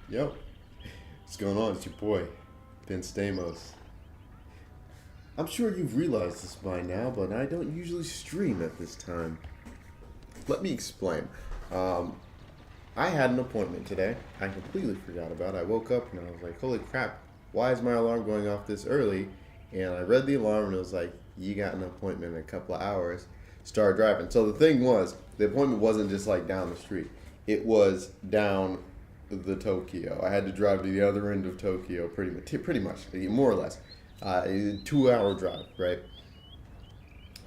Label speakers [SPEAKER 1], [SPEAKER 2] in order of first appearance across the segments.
[SPEAKER 1] Yo, what's going on? It's your boy, Ben Stamos. I'm sure you've realized this by now, but I don't usually stream at this time. Let me explain. Um, I had an appointment today. I completely forgot about it. I woke up and I was like, holy crap, why is my alarm going off this early? And I read the alarm and it was like, you got an appointment in a couple of hours. Start driving. So the thing was, the appointment wasn't just like down the street, it was down the Tokyo. I had to drive to the other end of Tokyo pretty much, more or less. 2 hour drive, right?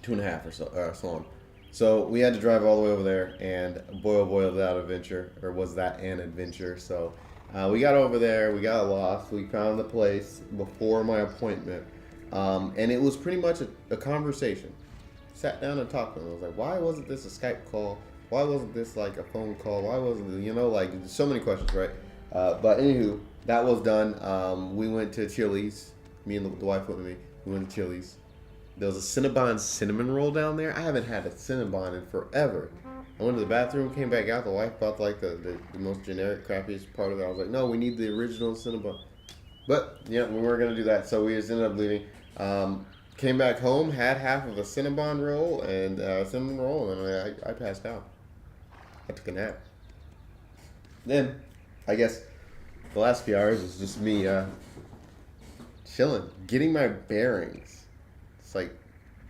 [SPEAKER 1] Two and a half or so on. So we had to drive all the way over there, and boy, oh boy, was that adventure, or was that an adventure? So we got over there, we got lost, we found the place before my appointment, and it was pretty much a conversation. Sat down and talked to them. I was like, why wasn't this a Skype call? Why wasn't this like a phone call? Why wasn't it, like so many questions, right? But anywho, that was done. We went to Chili's. Me and the wife went with me. We went to Chili's. There was a Cinnabon cinnamon roll down there. I haven't had a Cinnabon in forever. I went to the bathroom, came back out. The wife bought like the most generic, crappiest part of it. I was like, no, we need the original Cinnabon. But yeah, we weren't gonna do that, so we just ended up leaving. Came back home, had half of a Cinnabon roll and cinnamon roll, and I passed out. I took a nap. Then, I guess the last few hours was just me chilling, getting my bearings. It's like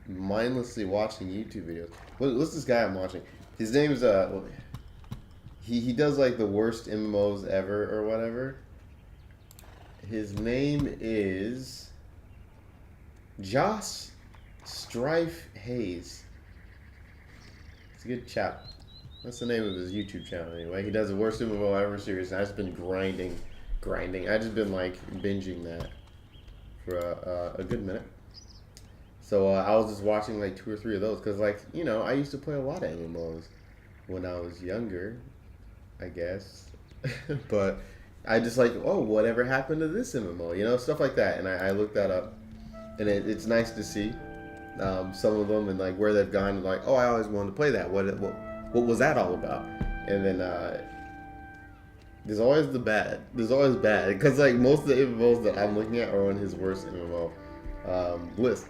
[SPEAKER 1] mindlessly watching YouTube videos. What's this guy I'm watching? His name's he does like the worst MMOs ever or whatever. His name is Joss Strife Hayes. He's a good chap. That's the name of his YouTube channel anyway. He does the worst MMO ever series. I've just been grinding. I just been like binging that for a good minute. So I was just watching like 2 or 3 of those because I used to play a lot of MMOs when I was younger, I guess. But I just like, oh, whatever happened to this MMO? Stuff like that. And I looked that up, and it's nice to see some of them and like where they've gone. And like, oh, I always wanted to play that. What was that all about? And then there's always bad because like most of the MMOs that I'm looking at are on his worst MMO list.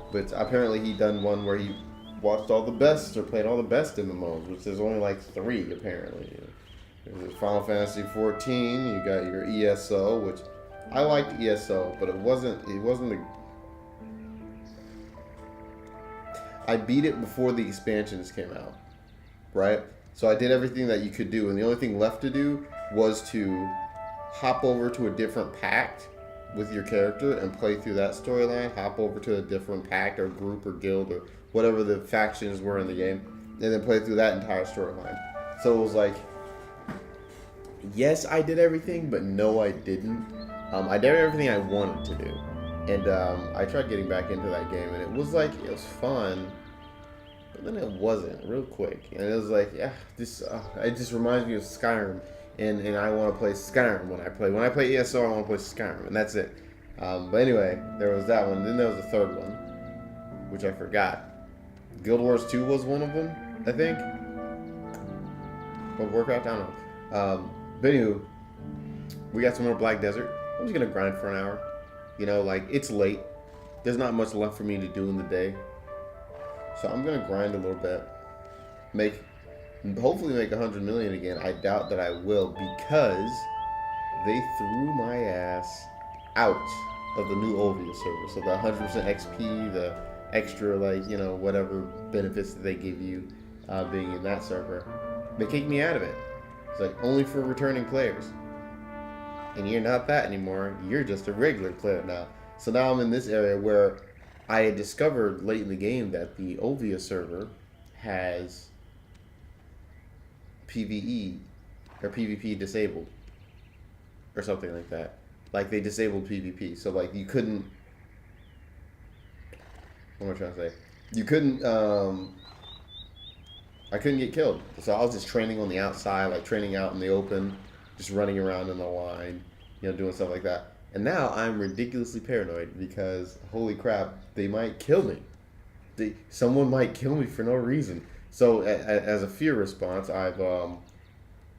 [SPEAKER 1] But apparently he done one where he watched all the best or played all the best MMOs, which there's only like 3 apparently. There's Final Fantasy 14. You got your ESO, which I liked ESO, but it wasn't I beat it before the expansions came out, right? So I did everything that you could do, and the only thing left to do was to hop over to a different pact with your character and play through that storyline, hop over to a different pact or group or guild or whatever the factions were in the game, and then play through that entire storyline. So it was like, yes, I did everything, but no, I didn't. I did everything I wanted to do. And I tried getting back into that game, and it was fun, but then it wasn't real quick. And it was like, yeah, it just reminds me of Skyrim. And I want to play Skyrim when I play. When I play ESO, I want to play Skyrim, and that's it. But anyway, there was that one. Then there was a third one, which I forgot. Guild Wars 2 was one of them, I think. But Warcraft, I don't know. But anywho, we got some more Black Desert. I'm just going to grind for an hour. It's late. There's not much left for me to do in the day. So I'm going to grind a little bit. Hopefully make 100 million again. I doubt that I will because they threw my ass out of the new Ovia server. So the 100% XP, the extra whatever benefits that they give you being in that server, they kicked me out of it. It's like only for returning players. And you're not that anymore. You're just a regular player now. So now I'm in this area where I had discovered late in the game that the Ovia server has PvE or PvP disabled or something like that. Like they disabled PvP. So like you couldn't, what am I trying to say? You couldn't I couldn't get killed. So I was just training on the outside, like training out in the open, just running around in the line, doing stuff like that. And now I'm ridiculously paranoid because holy crap, they might kill me. Someone might kill me for no reason. So as a fear response, I've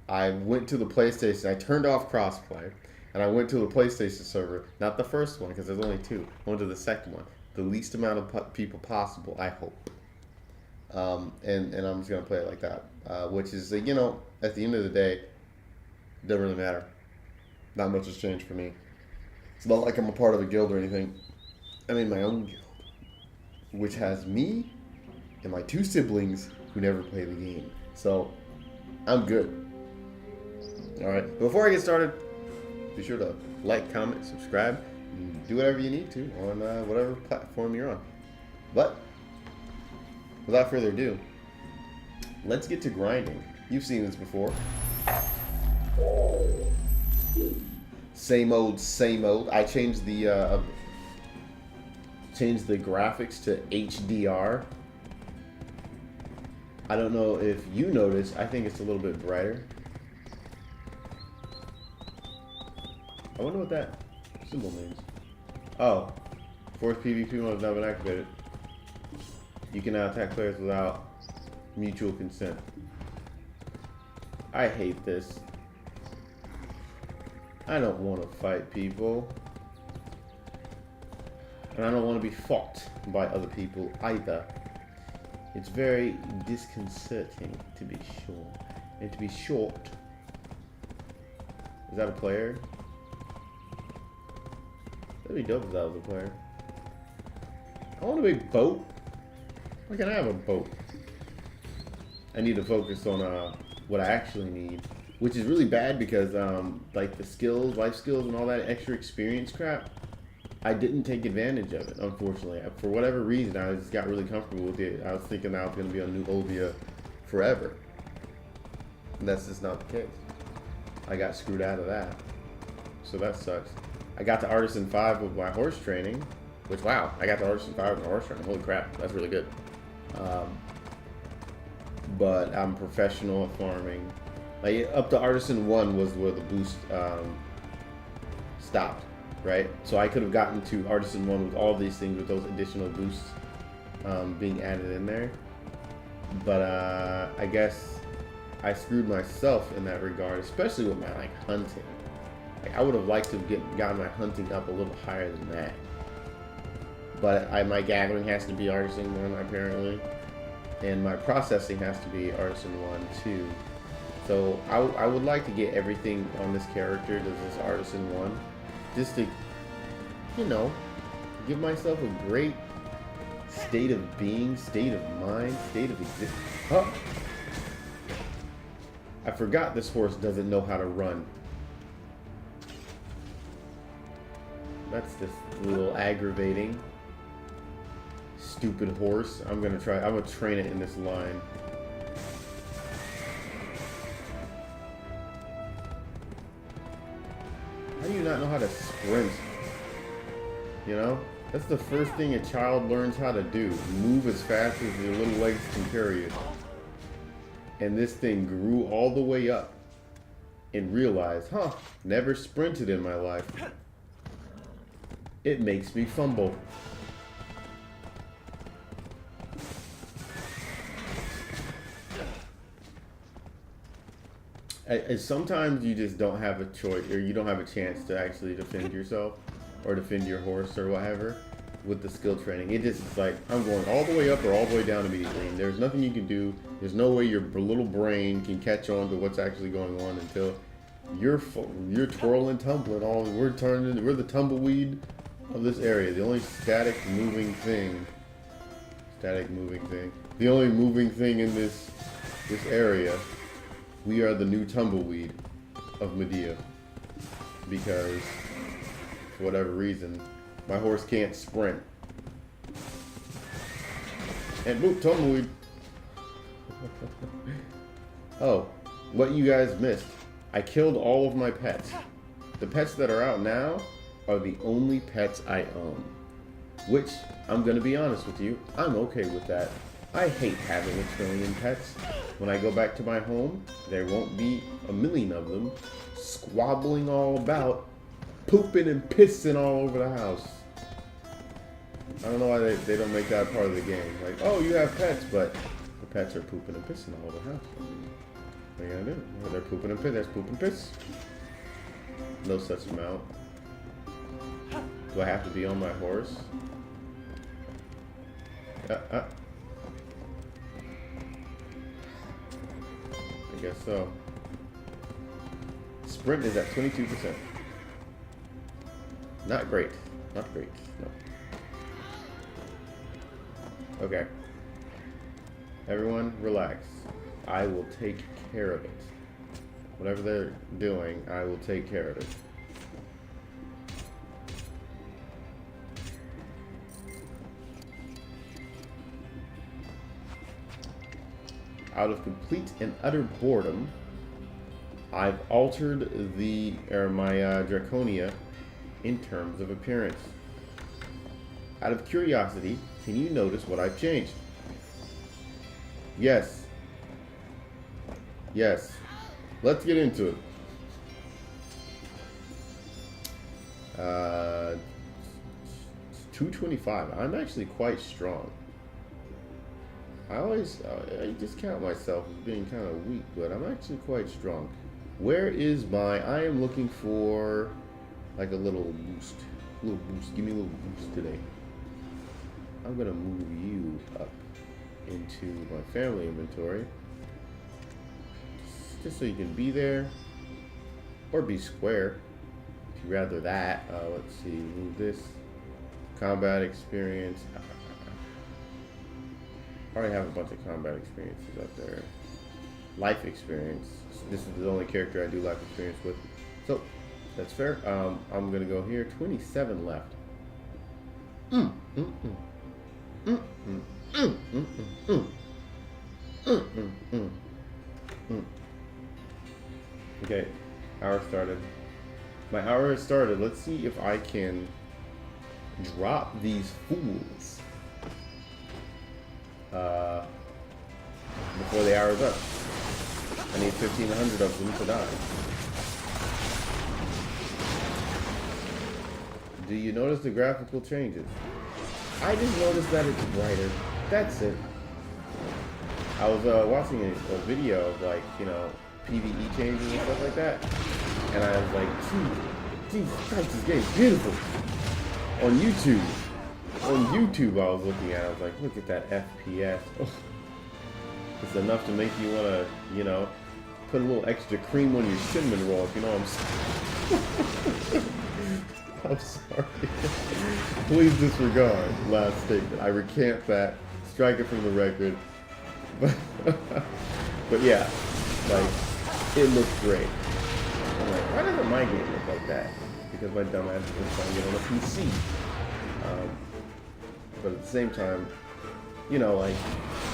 [SPEAKER 1] I went to the PlayStation. I turned off crossplay, and I went to the PlayStation server. Not the first one, because there's only two. I went to the second one. The least amount of people possible, I hope. And I'm just gonna play it like that, which is you know, at the end of the day, it doesn't really matter. Not much has changed for me. It's not like I'm a part of a guild or anything. I'm in my own guild, which has me and my two siblings who never play the game. So I'm good. All right. Before I get started, be sure to like, comment, subscribe, and do whatever you need to on whatever platform you're on. But without further ado, let's get to grinding. You've seen this before. Same old, same old. I changed the graphics to HDR. I don't know if you noticed. I think it's a little bit brighter. I wonder what that symbol means. Oh, forced PvP mode has now been activated. You can now attack players without mutual consent. I hate this. I don't want to fight people. And I don't want to be fought by other people either. It's very disconcerting, to be sure. And to be short. Is that a player? That'd be dope if that was a player. I want a big boat. Why can't I have a boat? I need to focus on what I actually need. Which is really bad because like the skills, life skills and all that extra experience crap, I didn't take advantage of it, unfortunately. For whatever reason, I just got really comfortable with it. I was thinking I was going to be on New Ovia forever. And that's just not the case. I got screwed out of that. So that sucks. I got to Artisan 5 with my horse training. Which, wow, I got to Artisan 5 with my horse training. Holy crap, that's really good. But I'm professional at farming. Like, up to Artisan 1 was where the boost stopped. Right, so I could have gotten to Artisan 1 with all these things, with those additional boosts being added in there. But I guess I screwed myself in that regard, especially with my like hunting. Like, I would have liked to have gotten my hunting up a little higher than that. But my gathering has to be Artisan 1 apparently, and my processing has to be Artisan 1 too. So I would like to get everything on this character to this Artisan 1. Just to, you know, give myself a great state of being, state of mind, state of existence. Oh! I forgot this horse doesn't know how to run. That's just a little aggravating. Stupid horse. I'm gonna train it in this line. How do you not know how to sprint? You know? That's the first thing a child learns how to do. Move as fast as your little legs can carry you. And this thing grew all the way up and realized, huh, never sprinted in my life. It makes me fumble. Sometimes you just don't have a choice, or you don't have a chance to actually defend yourself or defend your horse or whatever with the skill training. It just is like, I'm going all the way up or all the way down immediately, and there's nothing you can do. There's no way your little brain can catch on to what's actually going on until you're twirling, tumbling. We're the tumbleweed of this area. The only static moving thing, the only moving thing in this area. We are the new tumbleweed of Medea, because for whatever reason, my horse can't sprint. And boop, tumbleweed. Oh, what you guys missed. I killed all of my pets. The pets that are out now are the only pets I own. Which, I'm gonna be honest with you, I'm okay with that. I hate having 1 trillion pets. When I go back to my home, there won't be 1 million of them squabbling all about, pooping and pissing all over the house. I don't know why they don't make that part of the game. Like, oh, you have pets, but the pets are pooping and pissing all over the house. What are you gonna do? Oh, they're pooping and piss. There's poop and piss. No such amount. Do I have to be on my horse? I guess so. Sprint is at 22%. Not great. Not great. No. Okay. Everyone, relax. I will take care of it. Whatever they're doing, I will take care of it. Out of complete and utter boredom, I've altered my Draconia in terms of appearance. Out of curiosity, can you notice what I've changed? Yes. Yes. Let's get into it. 225. I'm actually quite strong. I just count myself as being kind of weak, but I'm actually quite strong. Where is I am looking for like a little boost. Give me a little boost today. I'm gonna move you up into my family inventory. Just so you can be there. Or be square. If you'd rather that. Let's see, move this. Combat experience. I already have a bunch of combat experiences up there. Life experience. This is the only character I do life experience with. So, that's fair. I'm gonna go here. 27 left. Okay, hour started. My hour has started. Let's see if I can drop these fools before the hour is up. I need 1,500 of them to die. Do you notice the graphical changes? I just noticed that it's brighter. That's it. I was watching a video of like, you know, PvE changes and stuff like that. And I was like, Jesus Christ, this game's beautiful. On YouTube. On YouTube I was looking at it. I was like, look at that FPS. It's enough to make you want to, you know, put a little extra cream on your cinnamon roll, if you know what I'm saying. I'm sorry. Please disregard last statement. I recant that. Strike it from the record. But yeah, like, it looks great. I'm like, why doesn't my game look like that? Because my dumb ass is trying to get on a PC. But at the same time, you know, like,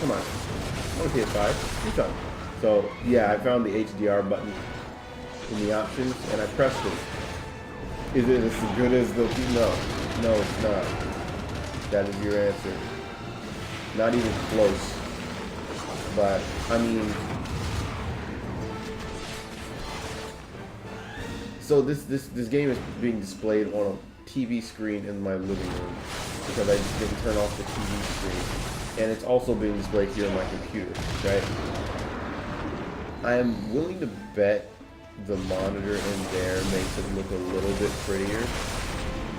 [SPEAKER 1] come on. I'm on PS5. Do something. So yeah, I found the HDR button in the options and I pressed it. Is it as good as the... No, it's not. That is your answer. Not even close. But, I mean... So this game is being displayed on a TV screen in my living room because I just didn't turn off the TV screen. And it's also being displayed here on my computer, right? I am willing to bet the monitor in there makes it look a little bit prettier,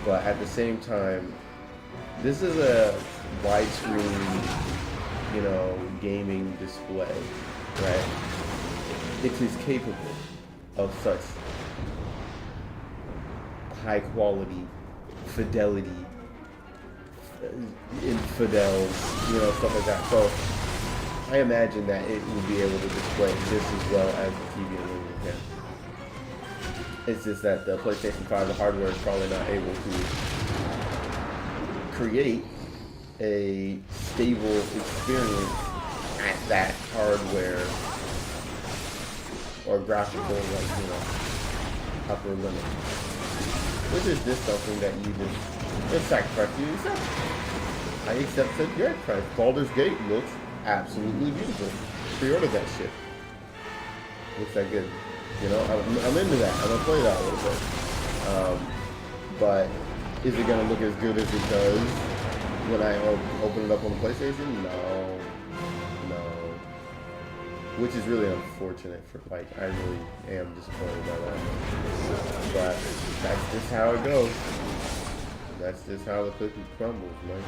[SPEAKER 1] but at the same time, this is a widescreen, you know, gaming display, right? It is capable of such high quality, fidelity, infidels, you know, stuff like that. So I imagine that it will be able to display just as well as the TV and living room can. It's just that the PlayStation 5, the hardware is probably not able to create a stable experience at that hardware or graphical, like, you know, upper limit. Which is just something that you just sacrifice you accept. I accept sacrifice. Baldur's Gate looks absolutely beautiful. Pre-order that shit. Looks that good. You know, I'm into that. I'm gonna play that a little bit. But is it gonna look as good as it does when I open it up on the PlayStation? No. which is really unfortunate for, like, I really am disappointed by that. But that's just how it goes. That's just how the cookie crumbles, man.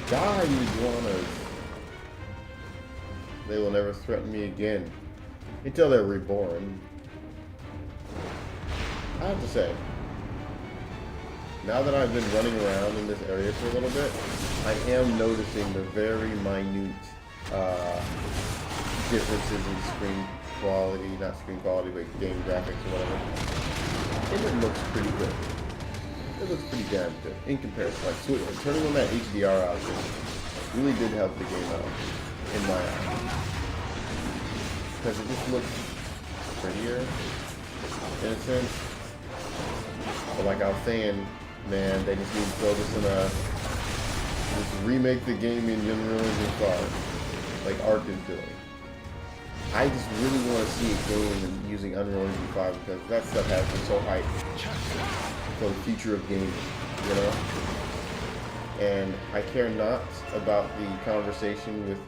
[SPEAKER 1] Die, you iguanas. They will never threaten me again. Until they're reborn. I have to say, now that I've been running around in this area for a little bit, I am noticing the very minute differences in screen quality, not screen quality, but game graphics or whatever. And it looks pretty good. It looks pretty damn good in comparison. Like turning on that HDR out really did help the game out in my eyes, because it just looks prettier in a sense. But like I was saying, man, they just need to throw this in just remake the game in Unreal Engine 5, like Ark is doing. I just really want to see a game using Unreal Engine 5 because that stuff has been so hyped for the future of gaming, you know? And I care not about the conversation with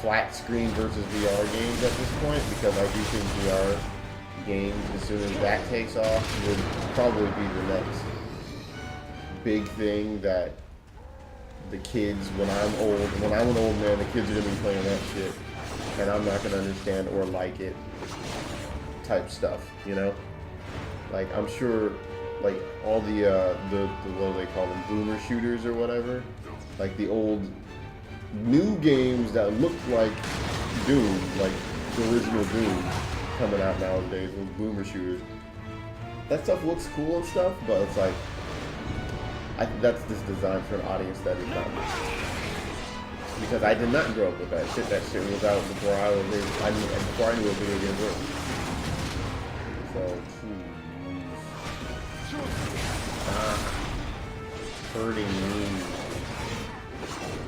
[SPEAKER 1] flat screen versus VR games at this point, because I do think VR games, as soon as that takes off, would probably be the next big thing that the kids, when I'm an old man, the kids are gonna be playing that shit, and I'm not gonna understand or like it type stuff, you know? Like, I'm sure, like, all the what do they call them, boomer shooters or whatever, like the old new games that looked like Doom, like the original Doom coming out nowadays with boomer shooters. That stuff looks cool and stuff, but it's like, that's just designed for an audience that is not me. Because I did not grow up with that shit. That shit was out before before I knew what video games were. So, hurting me.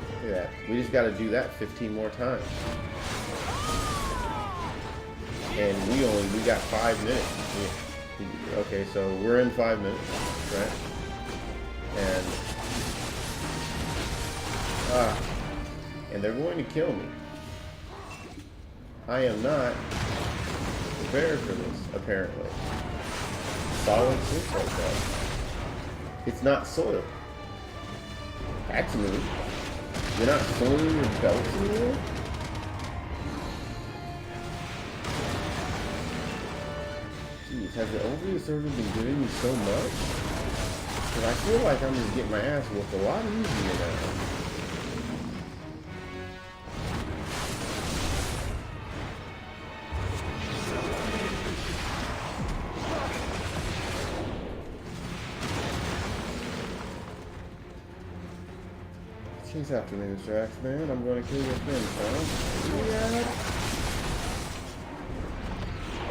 [SPEAKER 1] Look at that. We just gotta do that 15 more times. And we got 5 minutes. Okay, so we're in 5 minutes, right? And they're going to kill me. I am not prepared for this, apparently. Solid looks like that. It's not soiled. That's new. You're not soiling your belts anymore? Jeez, has the overview server been giving me so much? Because I feel like I'm just getting my ass whooped a lot easier now. Chase after me, Mr. X-Man. I'm going to kill your friend, huh? Yeah.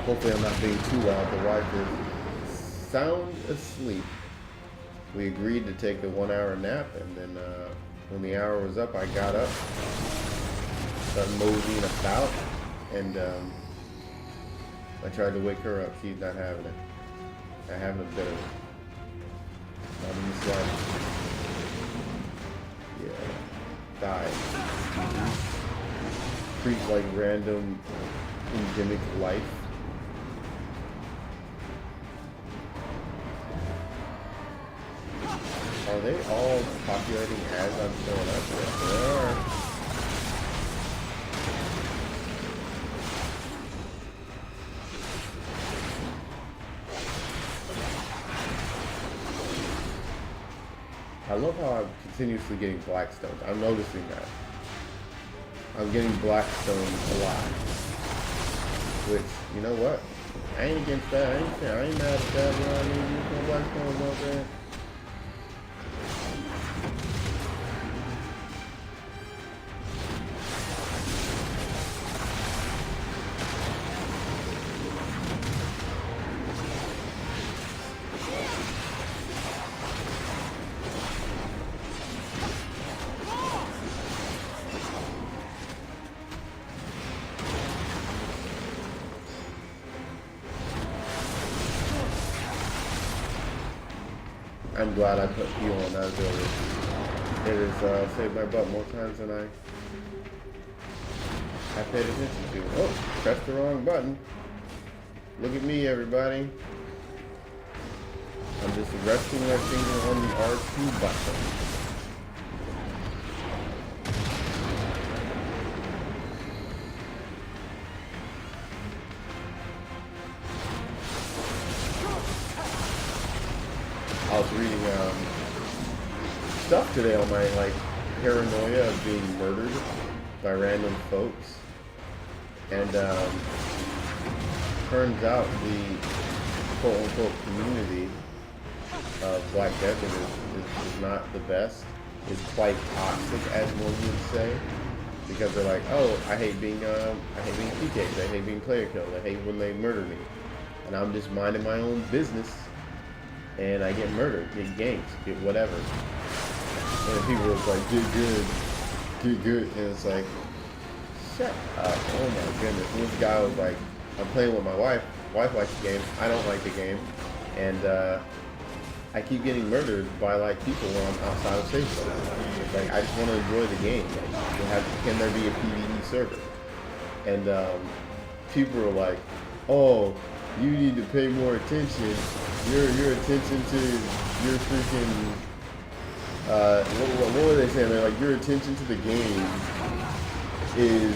[SPEAKER 1] Hopefully I'm not being too loud. The wife is sound asleep. We agreed to take a 1 hour nap, and then when the hour was up, I got up, started moseying about, and I tried to wake her up. She's not having it. Not having a bit of it. Not in the slightest. Yeah. Die. Treat like random endemic life. Are they all populating as I'm showing up? Yes, they are. I love how I'm continuously getting blackstones. I'm noticing that. I'm getting blackstones a lot. Which, you know what? I ain't against that. I ain't mad at that. You know what I mean? Use no blackstones out there. I'm glad I put heal on that ability. It has saved my butt more times than I paid attention to. Oh, pressed the wrong button. Look at me, everybody. I'm just resting my finger on the R2 button. I was reading stuff today on my paranoia of being murdered by random folks, and turns out the quote-unquote community of Black Desert is not the best. It's quite toxic, as one would say, because they're like, oh, I hate being PK'd, I hate being player killed, I hate when they murder me, and I'm just minding my own business, and I get murdered, get ganked, get whatever. And people are like, get good, and it's like, shut up, oh my goodness. And this guy was like, I'm playing with my wife likes the game, I don't like the game, and I keep getting murdered by people when I'm outside of safe zone. It's like, I just want to enjoy the game. Can there be a PvE server? And people are like, oh, you need to pay more attention. Your attention to your freaking what were they saying? They're like, your attention to the game is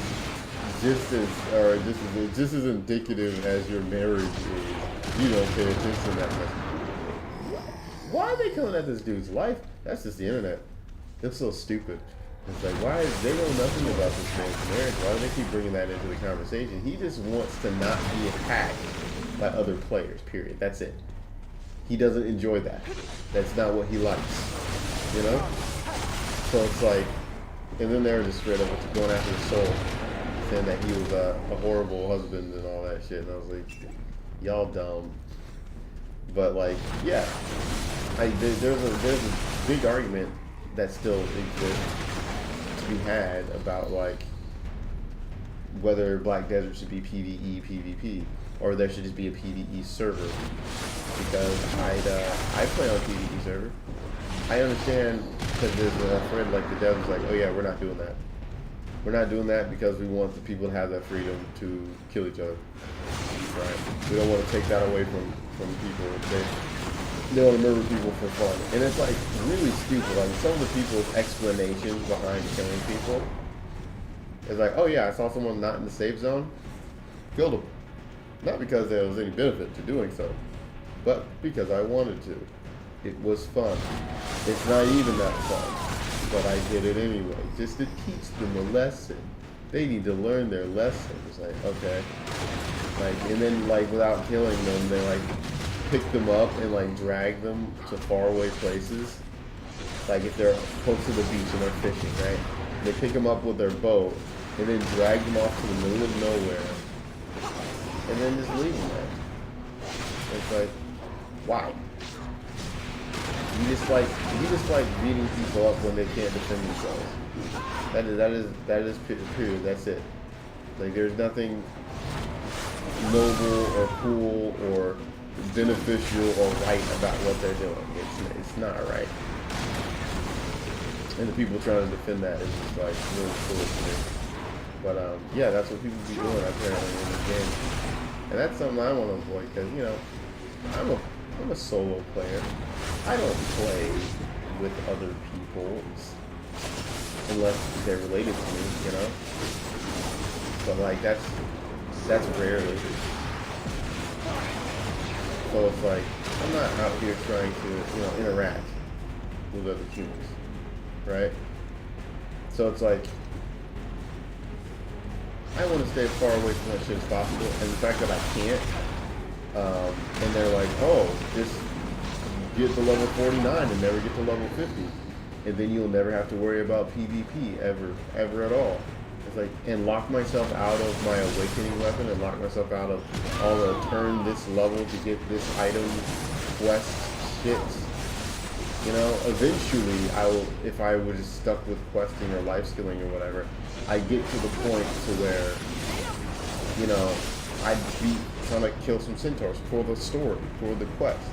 [SPEAKER 1] just as indicative as your marriage is. You don't pay attention that much. Why are they coming at this dude's life? That's just the internet. They're so stupid. It's like, why is they know nothing about this man's marriage? Why do they keep bringing that into the conversation? He just wants to not be attacked by other players, period. That's it. He doesn't enjoy that. That's not what he likes. You know? So it's like, and then they were just straight up going after his soul, saying that he was a horrible husband and all that shit. And I was like, y'all dumb. But yeah, there's a big argument that still exists to be had about whether Black Desert should be PvE, PvP, or there should just be a PvE server. Because I play on PvE server. I understand because there's a friend the dev was like, oh yeah, we're not doing that. We're not doing that because we want the people to have that freedom to kill each other. Right? We don't want to take that away from people. They want to murder people for fun. And it's really stupid. Some of the people's explanations behind killing people is oh yeah, I saw someone not in the safe zone, killed them. Not because there was any benefit to doing so, but because I wanted to. It was fun. It's not even that fun, but I did it anyway, just to teach them a lesson. They need to learn their lesson. It's okay. And then without killing them, they pick them up and drag them to faraway places. If they're close to the beach and they're fishing, right? They pick them up with their boat and then drag them off to the middle of nowhere and then just leave them there. It's why? You just like beating people up when they can't defend themselves. That is period. That's it. There's nothing noble or cool or beneficial or right about what they're doing. It's not right. And the people trying to defend that is just really foolish to me. But yeah, that's what people be doing apparently in this game. And that's something I want to avoid because I'm a solo player. I don't play with other people unless they're related to me, you know? But that's rarely. So it's I'm not out here trying to, interact with other humans, right? So it's I want to stay as far away from that shit as possible, and the fact that I can't, and they're oh, just get to level 49 and never get to level 50, and then you'll never have to worry about PvP ever at all. It's and lock myself out of my awakening weapon, and lock myself out of all the turn this level to get this item quest shit. Eventually I will, if I was just stuck with questing or life skilling or whatever, I get to the point to where, I'd kill some centaurs for the story, for the quest.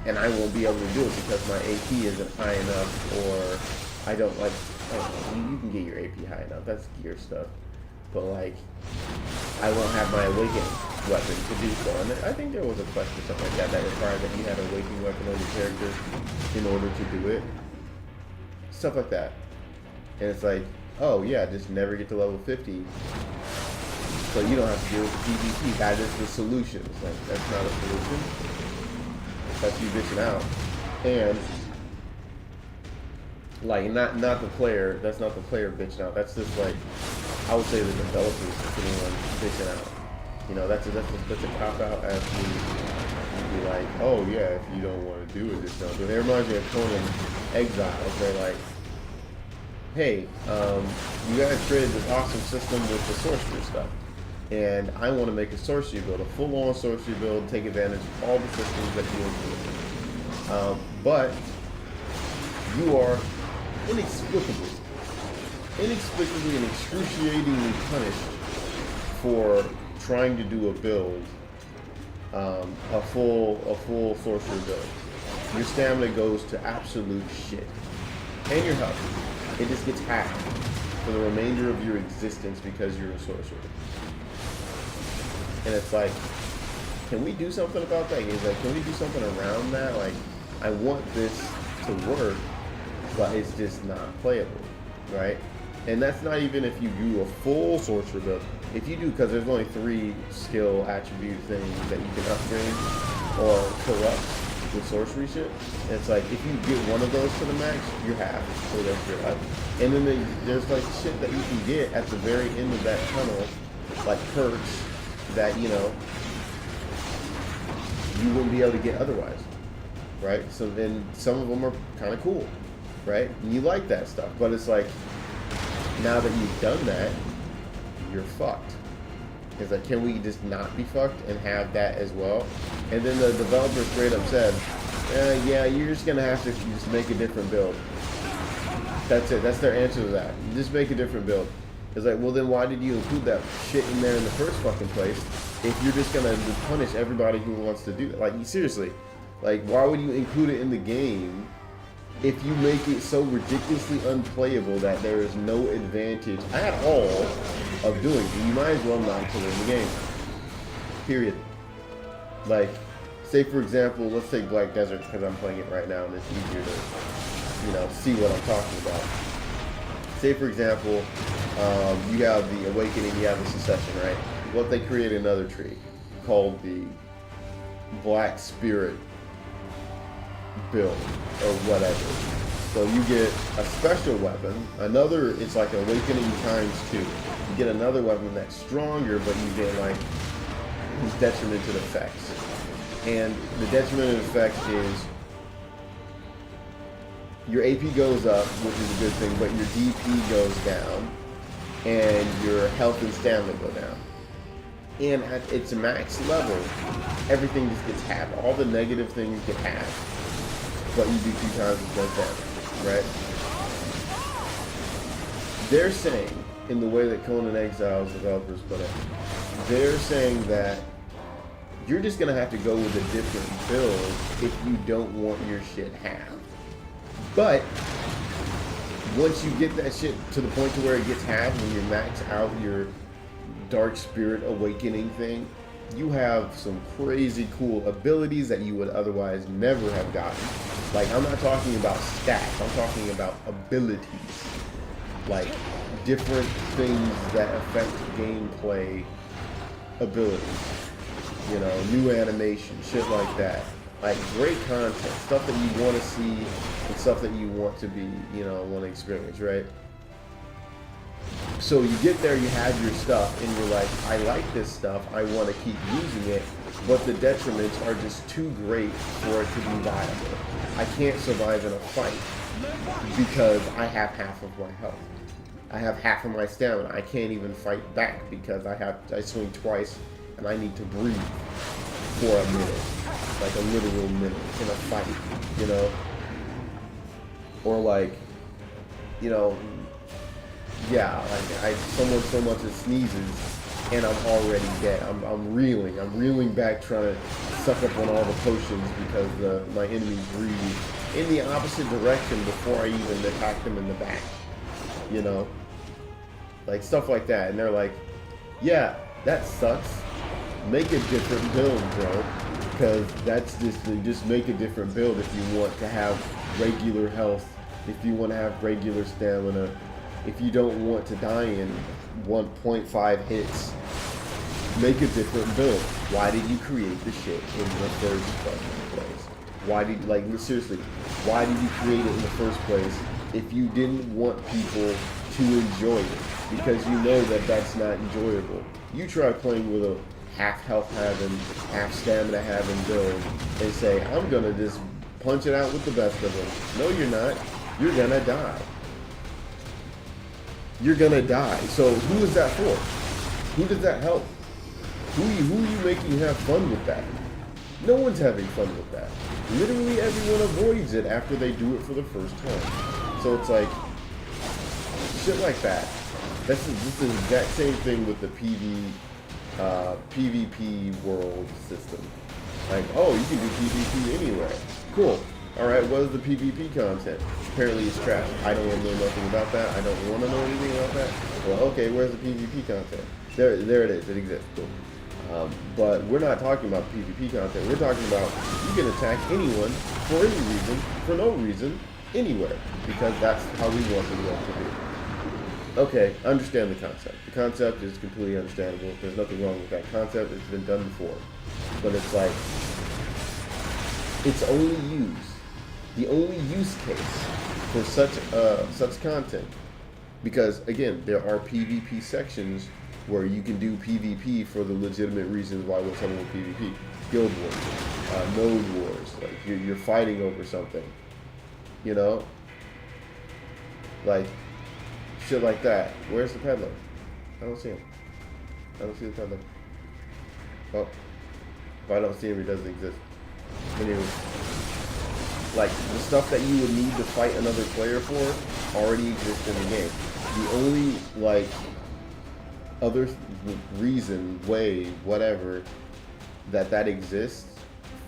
[SPEAKER 1] and I won't be able to do it because my AP isn't high enough, or I don't like. I don't know, you can get your AP high enough. That's gear stuff, but like, I won't have my awakening weapon to do so. And I think there was a quest or something like that that required that you had an awakening weapon on your character in order to do it. Stuff like that. And it's like, oh yeah, just never get to level 50. So you don't have to deal with the PvP. That is the solution. It's like, that's not a solution. That's you bitching out. And like, not the player, that's not the player bitching out. That's just like, I would say the developers sitting on bitching out. You know, that's a cop out as to be like, oh yeah, if you don't want to do it, just don't do it. It reminds me of Conan Exiles. They're like, hey, you guys created this awesome system with the sorcery stuff, and I want to make a sorcery build, a full-on sorcery build, take advantage of all the systems that you include. But you are inexplicably and excruciatingly punished for trying to do a build, a full sorcerer build. Your stamina goes to absolute shit, and your health. It just gets halved for the remainder of your existence because you're a sorcerer. And it's like, can we do something about that? He's like, can we do something around that? Like, I want this to work, but it's just not playable, right? And that's not even if you do a full sorcerer build. If you do, because there's only 3 skill attribute things that you can upgrade or corrupt with sorcery shit. And it's like, if you get one of those to the max, you're half for the rest of your life. And then there's like shit that you can get at the very end of that tunnel, like perks that, you know, you wouldn't be able to get otherwise, right? So then some of them are kind of cool, right? And you like that stuff, but it's like, now that you've done that, you're fucked. It's like, can we just not be fucked and have that as well? And then the developer straight up said, yeah, you're just gonna have to just make a different build. That's it. That's their answer to that. Just make a different build. It's like, well, then why did you include that shit in there in the first fucking place if you're just gonna punish everybody who wants to do that? Like, seriously, like, why would you include it in the game if you make it so ridiculously unplayable that there is no advantage at all of doing it? You might as well not play the game. Period. Like, say for example, let's take Black Desert because I'm playing it right now and it's easier to, you know, see what I'm talking about. Say for example, you have the Awakening, you have the Secession, right? What if they create another tree called the Black Spirit build or whatever. So you get a special weapon, another, it's like Awakening ×2. You get another weapon that's stronger, but you get like these detrimented effects. And the detrimented effect is your AP goes up, which is a good thing, but your DP goes down, and your health and stamina go down. And at its max level, everything just gets halved. All the negative things get halved, but you do 2 times as much damage, right? They're saying, in the way that Conan Exiles developers put it, they're saying that you're just gonna have to go with a different build if you don't want your shit halved. But once you get that shit to the point to where it gets halved, when you max out your Dark Spirit Awakening thing, you have some crazy cool abilities that you would otherwise never have gotten. Like, I'm not talking about stats, I'm talking about abilities. Like, different things that affect gameplay abilities. You know, new animation, shit like that. Like, great content, stuff that you want to see and stuff that you want to be, you know, want to experience, right? So you get there, you have your stuff, and you're like, I like this stuff, I want to keep using it, but the detriments are just too great for it to be viable. I can't survive in a fight because I have half of my health. I have half of my stamina. I can't even fight back because I swing twice and I need to breathe for a minute, like a literal minute in a fight, you know? Or like, you know, yeah, like someone so much as sneezes and I'm already dead. I'm reeling back, trying to suck up on all the potions because my enemies breathe in the opposite direction before I even attack them in the back. You know, like stuff like that. And they're like, yeah, that sucks. Make a different build, bro. Because that's just make a different build if you want to have regular health, if you want to have regular stamina, if you don't want to die in 1.5 hits. Make a different build. Why did you create the shit in the first fucking place? Why did, like, seriously, why did you create it in the first place if you didn't want people to enjoy it? Because you know that that's not enjoyable. You try playing with a half health having, half stamina having build and say, I'm gonna just punch it out with the best of them. No, you're not. You're gonna die. You're gonna die. So who is that for? Who does that help? Who are you making have fun with that? No one's having fun with that. Literally everyone avoids it after they do it for the first time. So it's like, shit like that. This is the exact same thing with the PvP world system. Like, oh, you can do PvP anywhere. Cool. Alright, what is the PvP content? Apparently it's trash. I don't want to know nothing about that. I don't want to know anything about that. Well, okay, where's the PvP content? There it is. It exists. Cool. But we're not talking about PvP content. We're talking about you can attack anyone for any reason, for no reason, anywhere. Because that's how we want the world to be. Okay, understand the concept. The concept is completely understandable. There's nothing wrong with that concept. It's been done before. But it's like, it's only used, the only use case for such content. Because, again, there are PvP sections where you can do PvP for the legitimate reasons why would someone with PvP. Guild wars, node wars, like you're fighting over something, you know? Like, shit like that. Where's the peddler? I don't see him. I don't see the peddler. Oh, if I don't see him, he doesn't exist. Anyway, like, the stuff that you would need to fight another player for already exists in the game. The only, like, other reason, way, whatever, that exists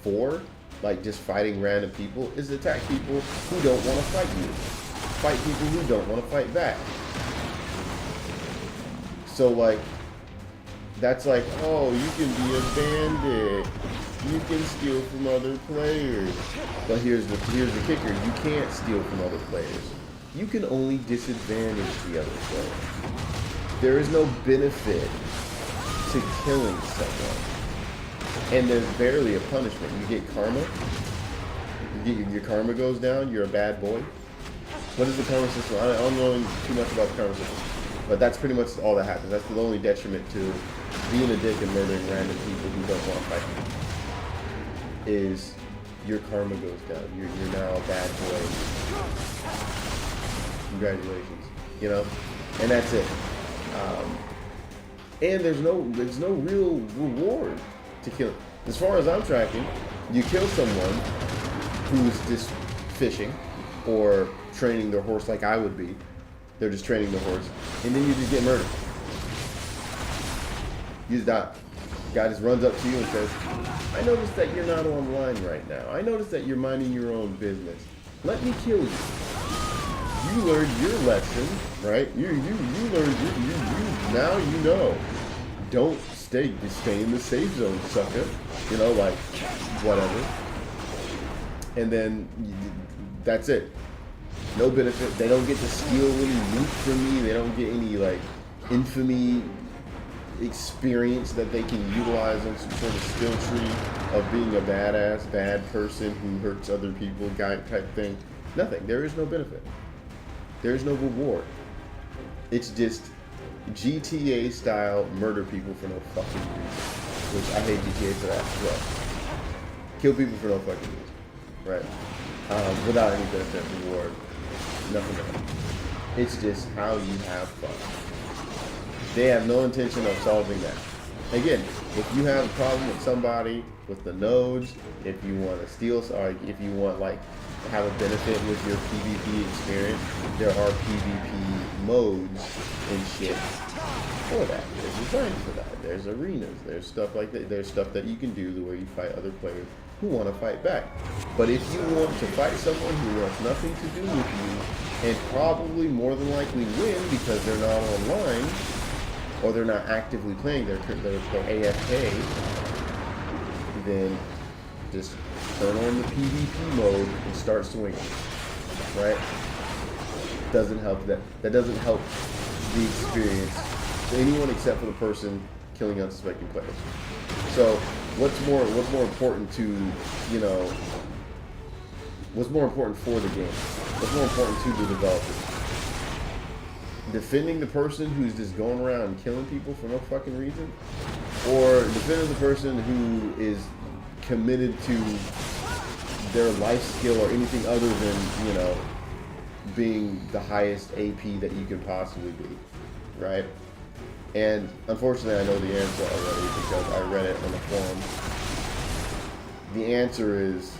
[SPEAKER 1] for, like, just fighting random people, is to attack people who don't want to fight you. Fight people who don't want to fight back. So, like, that's like, oh, you can be a bandit. You can steal from other players. But here's the kicker. You can't steal from other players. You can only disadvantage the other player. There is no benefit to killing someone. And there's barely a punishment. You get karma. Your karma goes down. You're a bad boy. What is the karma system? I don't know too much about the karma system. But that's pretty much all that happens. That's the only detriment to being a dick and murdering random people who don't want to fight you. Is your karma goes down. You're now a bad boy. Congratulations. You know? And that's it. And there's no real reward to kill. As far as I'm tracking, you kill someone who's just fishing or training their horse like I would be. They're just training the horse, and then you just get murdered. You just die. Guy just runs up to you and says, I noticed that you're not online right now. I noticed that you're minding your own business. Let me kill you. You learned your lesson, right? You learned, now you know. Don't stay in the safe zone, sucker. You know, like, whatever. And then, that's it. No benefit. They don't get to steal any loot from me. They don't get any, like, infamy experience that they can utilize on some sort of skill tree of being a badass, bad person who hurts other people, guy type thing. Nothing. There is no benefit. There is no reward. It's just GTA style murder people for no fucking reason. Which I hate GTA for that as well. Kill people for no fucking reason. Right? Without any benefit, reward. Nothing else. It's just how you have fun. They have no intention of solving that. Again, if you have a problem with somebody with the nodes, if you want to steal, or if you want, like, have a benefit with your PvP experience, there are PvP modes and shit for that. There's design for that. There's arenas. There's stuff like that. There's stuff that you can do the way you fight other players who want to fight back. But if you want to fight someone who wants nothing to do with you and probably more than likely win because they're not online or they're not actively playing, they're AFK, then just turn on the PvP mode and start swinging. Right? Doesn't help that. That doesn't help the experience to anyone except for the person killing unsuspecting players. So what's more important to, you know, what's more important for the game? What's more important to the developers? Defending the person who's just going around and killing people for no fucking reason? Or defending the person who is committed to their life skill or anything other than, you know, being the highest AP that you can possibly be, right? And unfortunately, I know the answer already because I read it on the forum. The answer is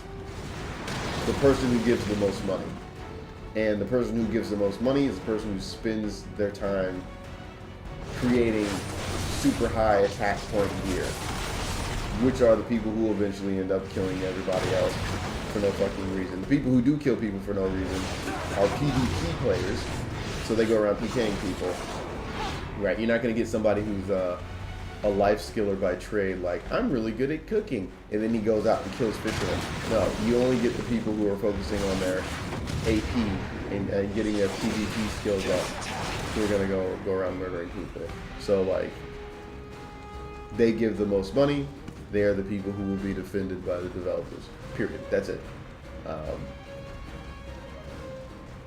[SPEAKER 1] the person who gives the most money. And the person who gives the most money is the person who spends their time creating super high attack point gear, which are the people who eventually end up killing everybody else for no fucking reason. The people who do kill people for no reason are PvP players, so they go around PKing people. Right, you're not going to get somebody who's a life skiller by trade, like, I'm really good at cooking, and then he goes out and kills fishermen. No, you only get the people who are focusing on their AP and getting their PvP skills up, who are going to go around murdering people. So, like, they give the most money, they are the people who will be defended by the developers. Period. That's it.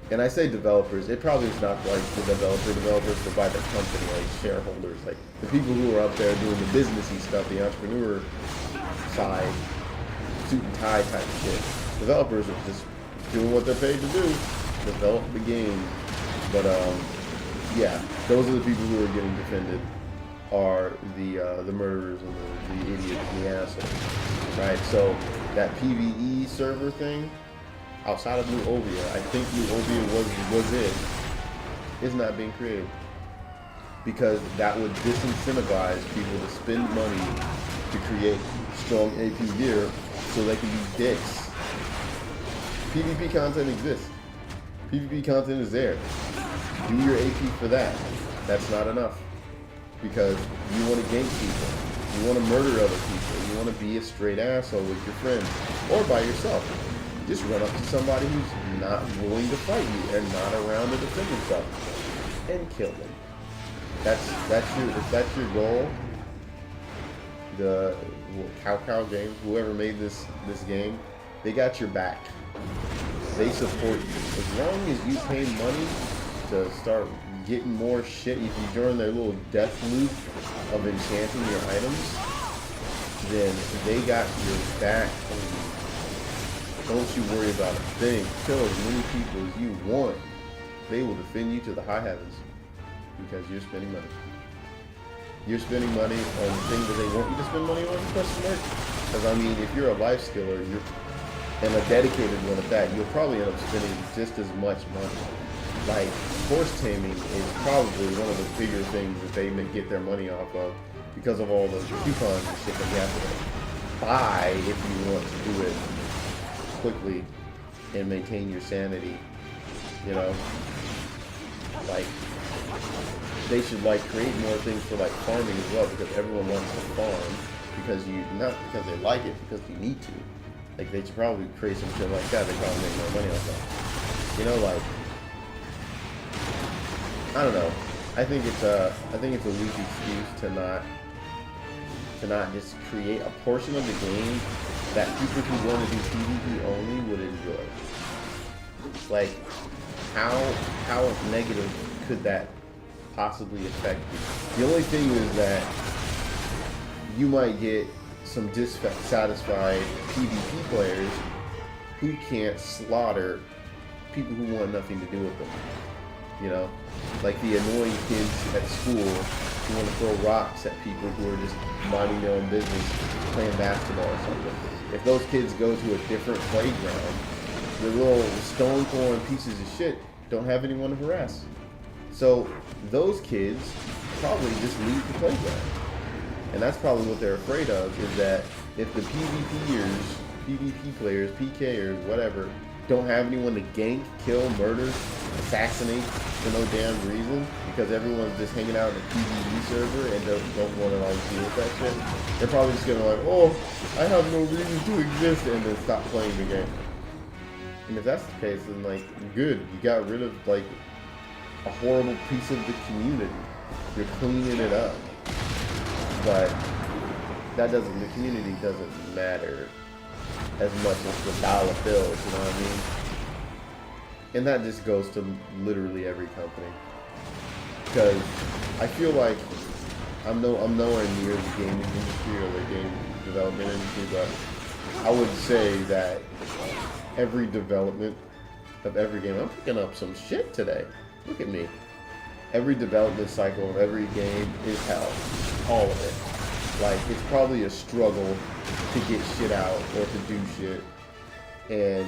[SPEAKER 1] And I say developers, it probably is not like the developers, but by the company, like shareholders, like the people who are up there doing the businessy stuff, the entrepreneur side, suit and tie type shit. Developers are just doing what they're paid to do, develop the game. But yeah, those are the people who are getting defended, are the murderers and the idiots and the assholes, right? So that PvE server thing, outside of New Ovia, I think New Ovia was it. It's not being created because that would disincentivize people to spend money to create strong AP gear so they can be dicks. PvP content exists. PvP content is there. Do your AP for that. That's not enough because you want to gank people. You want to murder other people. You want to be a straight asshole with your friends or by yourself. Just run up to somebody who's not willing to fight you and not around to defend himself and kill them. If that's your goal, the Cow Games, whoever made this game, they got your back. They support you. As long as you pay money to start getting more shit, if you join their little death loop of enchanting your items, then they got your back. Don't you worry about a thing. Kill as many people as you want. They will defend you to the high heavens because you're spending money. You're spending money on things that they want you to spend money on, question mark. Because I mean, if you're a life skiller, and a dedicated one at that, you'll probably end up spending just as much money. Like, horse taming is probably one of the bigger things that they may get their money off of because of all those coupons and shit that you have to buy if you want to do it quickly and maintain your sanity, you know. Like, they should like create more things for like farming as well, because everyone wants to farm because not because they like it, because you need to. Like, they should probably create some shit like that. They probably make more money off that. You know, like, I don't know. I think it's a weak excuse to not just create a portion of the game that people who want to do PvP only would enjoy. Like, how negative could that possibly affect you? The only thing is that you might get some dissatisfied PvP players who can't slaughter people who want nothing to do with them. You know, like the annoying kids at school who want to throw rocks at people who are just minding their own business, playing basketball or something. If those kids go to a different playground, the little stone throwing pieces of shit don't have anyone to harass. So those kids probably just leave the playground. And that's probably what they're afraid of, is that if the PvP players, PKers, whatever, don't have anyone to gank, kill, murder, assassinate for no damn reason, because everyone's just hanging out in a PvE server and don't want to like deal with that shit, they're probably just gonna like, oh, I have no reason to exist, and then stop playing the game. And if that's the case, then like, good, you got rid of like a horrible piece of the community. You're cleaning it up. But the community doesn't matter as much as the dollar bills, you know what I mean? And that just goes to literally every company. Because I feel like I'm nowhere near the gaming industry or the game development industry, but I would say that every development of every game, I'm picking up some shit today. Look at me. Every development cycle of every game is hell. All of it. Like, it's probably a struggle to get shit out or to do shit. And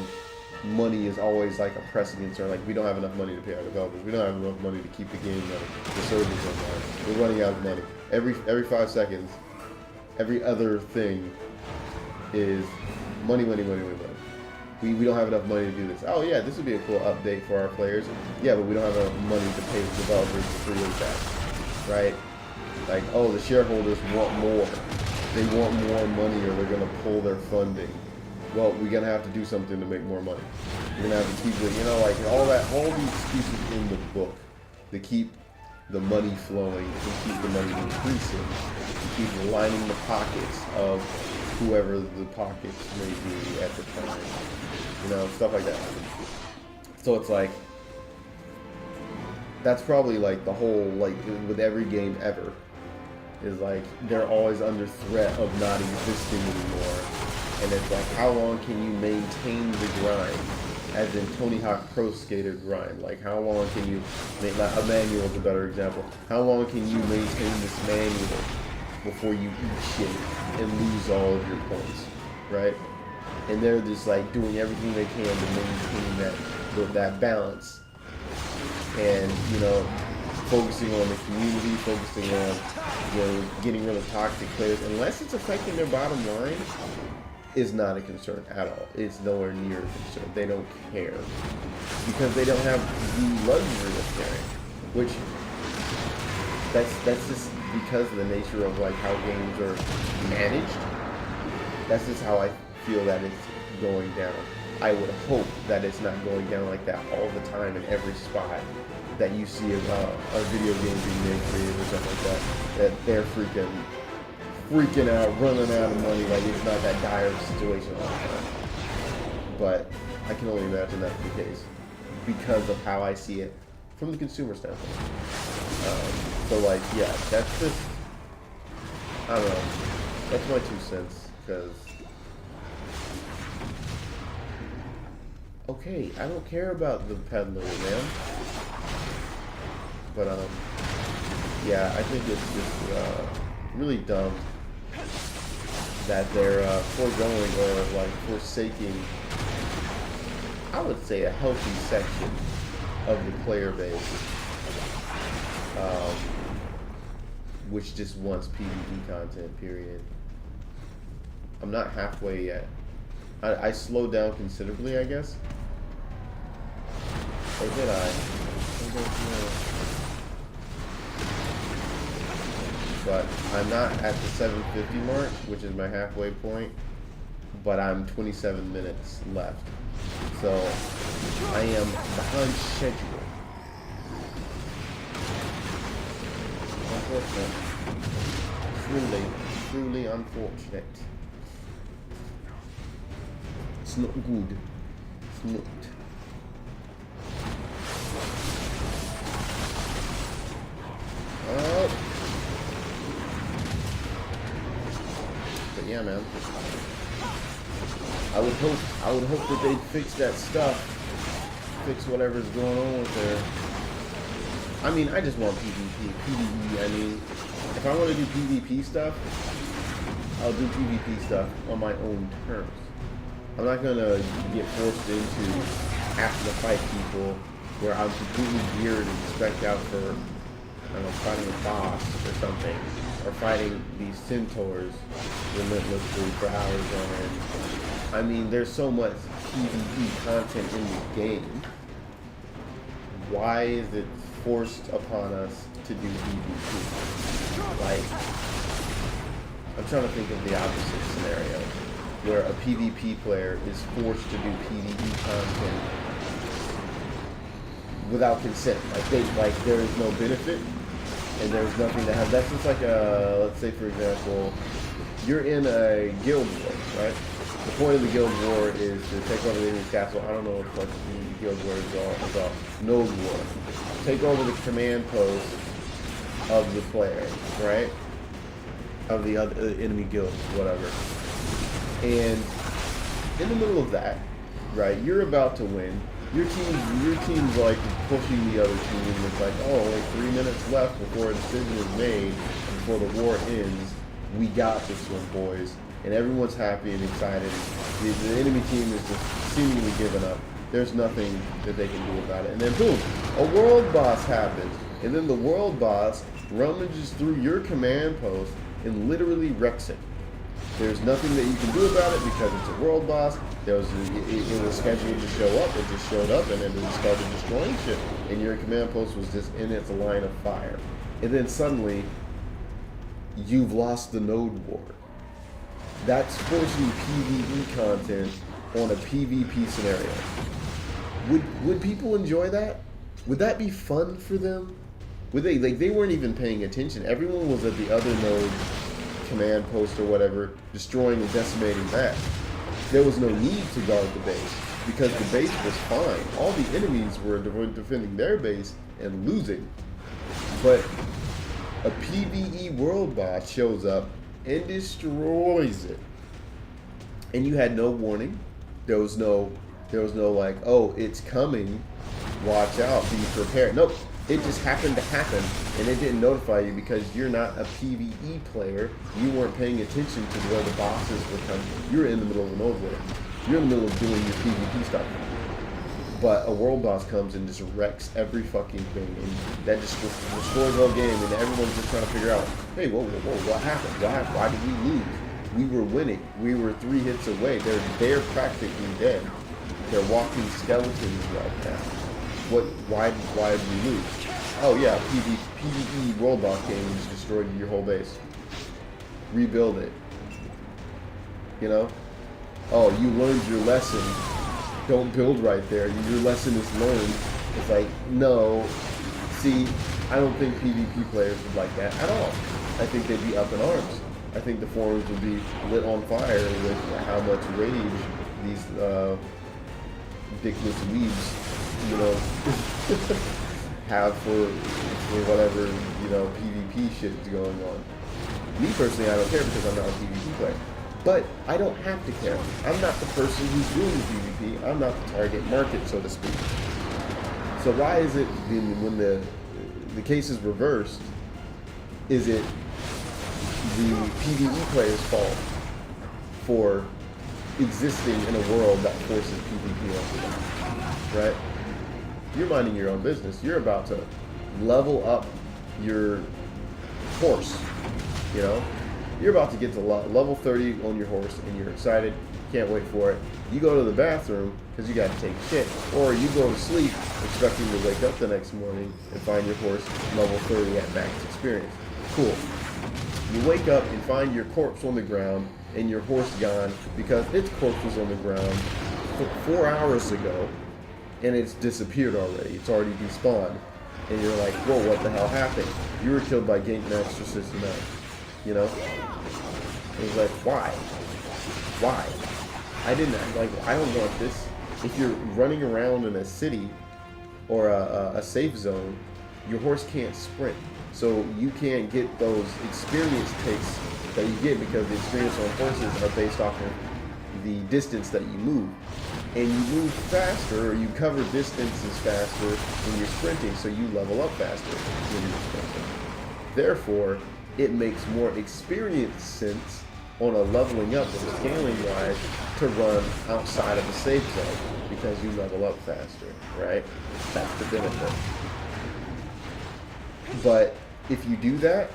[SPEAKER 1] money is always like a pressing concern. Like, we don't have enough money to pay our developers. We don't have enough money to keep the game running. The servers online. We're running out of money. Every 5 seconds, every other thing is money. We don't have enough money to do this. Oh yeah, this would be a cool update for our players. Yeah, but we don't have enough money to pay the developers to create that, right? Like, oh, the shareholders want more. They want more money or they're gonna pull their funding. Well, we're gonna have to do something to make more money. We're gonna have to keep it, you know, like all these excuses in the book to keep the money flowing, to keep the money increasing, to keep lining the pockets of whoever the pockets may be at the time. You know, stuff like that. So it's like, that's probably like the whole, like, with every game ever, is like, they're always under threat of not existing anymore. And it's like, how long can you maintain the grind? As in Tony Hawk Pro Skater grind. Like, how long can you make, a manual is a better example. How long can you maintain this manual before you eat shit and lose all of your points, right? And they're just like doing everything they can to maintain that balance, and you know, focusing on the community, focusing on, you know, getting rid of toxic players, unless it's affecting their bottom line, is not a concern at all. It's nowhere near a concern. They don't care because they don't have the luxury of caring, which that's just because of the nature of like how games are managed. That's just how I feel that it's going down. I would hope that it's not going down like that all the time in every spot that you see about a video game being made creative or something like that. That they're freaking out, running out of money. Like, it's not that dire of a situation all the time. But I can only imagine that's the case because of how I see it from the consumer standpoint. So like, yeah, that's just, I don't know, that's my 2 cents, because, okay, I don't care about the peddler, man, but, yeah, I think it's just, really dumb that they're, foregoing or, like, forsaking, I would say, a healthy section of the player base, which just wants PvE content, period. I'm not halfway yet. I slowed down considerably, I guess. Or did I? I don't know. But I'm not at the 750 mark, which is my halfway point, but I'm 27 minutes left. So I am behind schedule. Unfortunate. Truly unfortunate. It's not good. It's not. Oh. But yeah, man. I would hope that they'd fix that stuff. Fix whatever's going on with there. I mean, I just want PvE. I mean, if I want to do PvP stuff, I'll do PvP stuff on my own terms. I'm not gonna get forced into having to fight people
[SPEAKER 2] where I'm completely geared and spec'd out for, I don't know, fighting a boss or something, or fighting these centaurs relentlessly for hours on end. I mean, there's so much PvE content in the game. Why is it forced upon us to do PvP? Like, I'm trying to think of the opposite scenario, where a PvP player is forced to do PvE content without consent. Like there is no benefit, and there's nothing to have. That's just like let's say for example, you're in a guild war, right? The point of the guild war is to take over the enemy's castle. I don't know what the guild war is all about. Node war. Take over the command post of the player, right? Of the other enemy guild, whatever. And in the middle of that, right, you're about to win. Your team's like pushing the other team. It's like, oh, only 3 minutes left before a decision is made, before the war ends. We got this one, boys. And everyone's happy and excited. The enemy team is just seemingly giving up. There's nothing that they can do about it. And then boom, a world boss happens. And then the world boss rummages through your command post and literally wrecks it. There's nothing that you can do about it because it's a world boss. It was scheduled to show up. It just showed up and then it started destroying shit. And your command post was just in its line of fire. And then suddenly, you've lost the node war. That's forcing PvE content on a PvP scenario. Would people enjoy that? Would that be fun for them? Would they? Like, they weren't even paying attention. Everyone was at the other node command post or whatever, destroying and decimating that. There was no need to guard the base because the base was fine. All the enemies were defending their base and losing. But a PvE world boss shows up and destroys it. And you had no warning. There was no like, oh, it's coming. Watch out, be prepared. Nope. It just happened to happen, and it didn't notify you because you're not a PvE player. You weren't paying attention to where the bosses were coming. You're in the middle of an old war. You're in the middle of doing your PvP stuff. But a world boss comes and just wrecks every fucking thing, and that just destroys the whole game, and everyone's just trying to figure out, hey, whoa, what happened? Why did we lose? We were winning. We were 3 hits away. They're practically dead. They're walking skeletons right now. Why did we lose? Oh yeah, PvE world boss game just destroyed your whole base. Rebuild it. You know? Oh, you learned your lesson. Don't build right there. Your lesson is learned. It's like, no. See, I don't think PvP players would like that at all. I think they'd be up in arms. I think the forums would be lit on fire with how much rage these dickless weebs, you know, have for whatever, you know, PvP shit is going on. Me personally, I don't care because I'm not a PvP player. But I don't have to care. I'm not the person who's doing the PvP. I'm not the target market, so to speak. So why is it when the case is reversed, is it the PvE players' fault for existing in a world that forces PvP onto them, right? You're minding your own business. You're about to level up your horse, you know? You're about to get to level 30 on your horse, and you're excited, can't wait for it. You go to the bathroom because you got to take a shit, or you go to sleep expecting to wake up the next morning and find your horse level 30 at max experience. Cool. You wake up and find your corpse on the ground and your horse gone because its corpse was on the ground 4 hours ago and it's disappeared already. It's already despawned. And you're like, whoa, what the hell happened? You were killed by Gate Master System 9. You know? It was like, why? Why? I don't want this. If you're running around in a city or a safe zone, your horse can't sprint. So you can't get those experience takes that you get because the experience on horses are based off of the distance that you move. And you move faster, or you cover distances faster when you're sprinting, so you level up faster when you're sprinting. Therefore, it makes more experience sense on a leveling up and scaling wise to run outside of a safe zone because you level up faster, right? That's the benefit. But if you do that,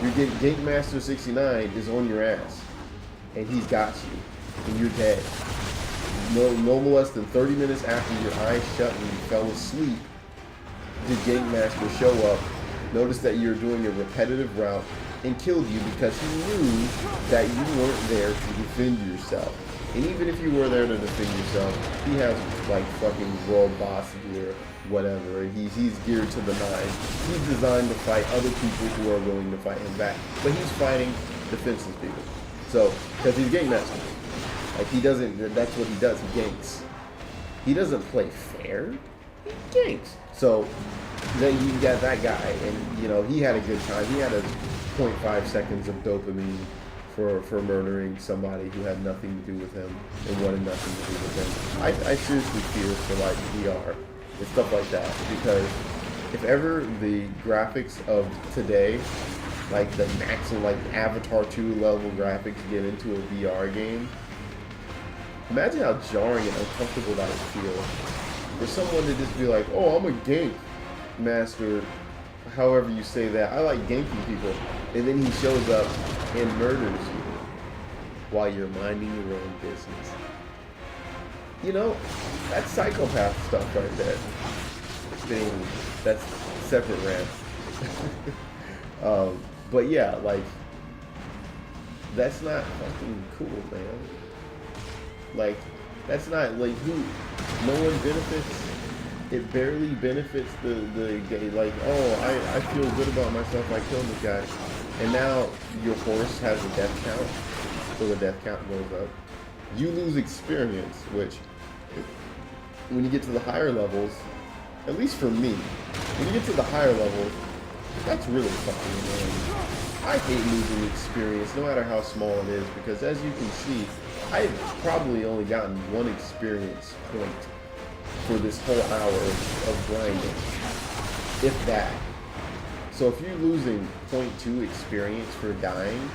[SPEAKER 2] you're getting Gate Master 69 is on your ass, and he's got you, and you're dead. No less than 30 minutes after your eyes shut and you fell asleep, did Gate Master show up, notice that you're doing a repetitive route, and killed you because he knew that you weren't there to defend yourself. And even if you were there to defend yourself, he has like fucking world boss gear, whatever. He's geared to the nines. He's designed to fight other people who are willing to fight him back. But he's fighting defenseless people. So, because he's Game Master. Like he doesn't, that's what he does, he ganks. He doesn't play fair, he ganks. So, then you got that guy, and you know, he had a good time. He had a 0.5 seconds of dopamine for murdering somebody who had nothing to do with him and wanted nothing to do with him. I seriously fear for like VR and stuff like that, because if ever the graphics of today, like the maximum like Avatar 2 level graphics get into a VR game, imagine how jarring and uncomfortable that would feel for someone to just be like, oh, I'm a gank master, however you say that. I like ganking people. And then he shows up and murders you while you're minding your own business. You know, that's psychopath stuff right there. That's separate rant. But yeah, like, that's not fucking cool, man. Like, that's not, like, who, no one benefits. It barely benefits the gay, like, oh, I feel good about myself, I killed this guy. And now your horse has a death count, so the death count goes up. You lose experience, which, when you get to the higher levels, at least for me, when you get to the higher levels, that's really fucking annoying. I hate losing experience, no matter how small it is, because as you can see, I've probably only gotten one experience point for this whole hour of grinding, if that. So if you're losing 0.2 experience for dying,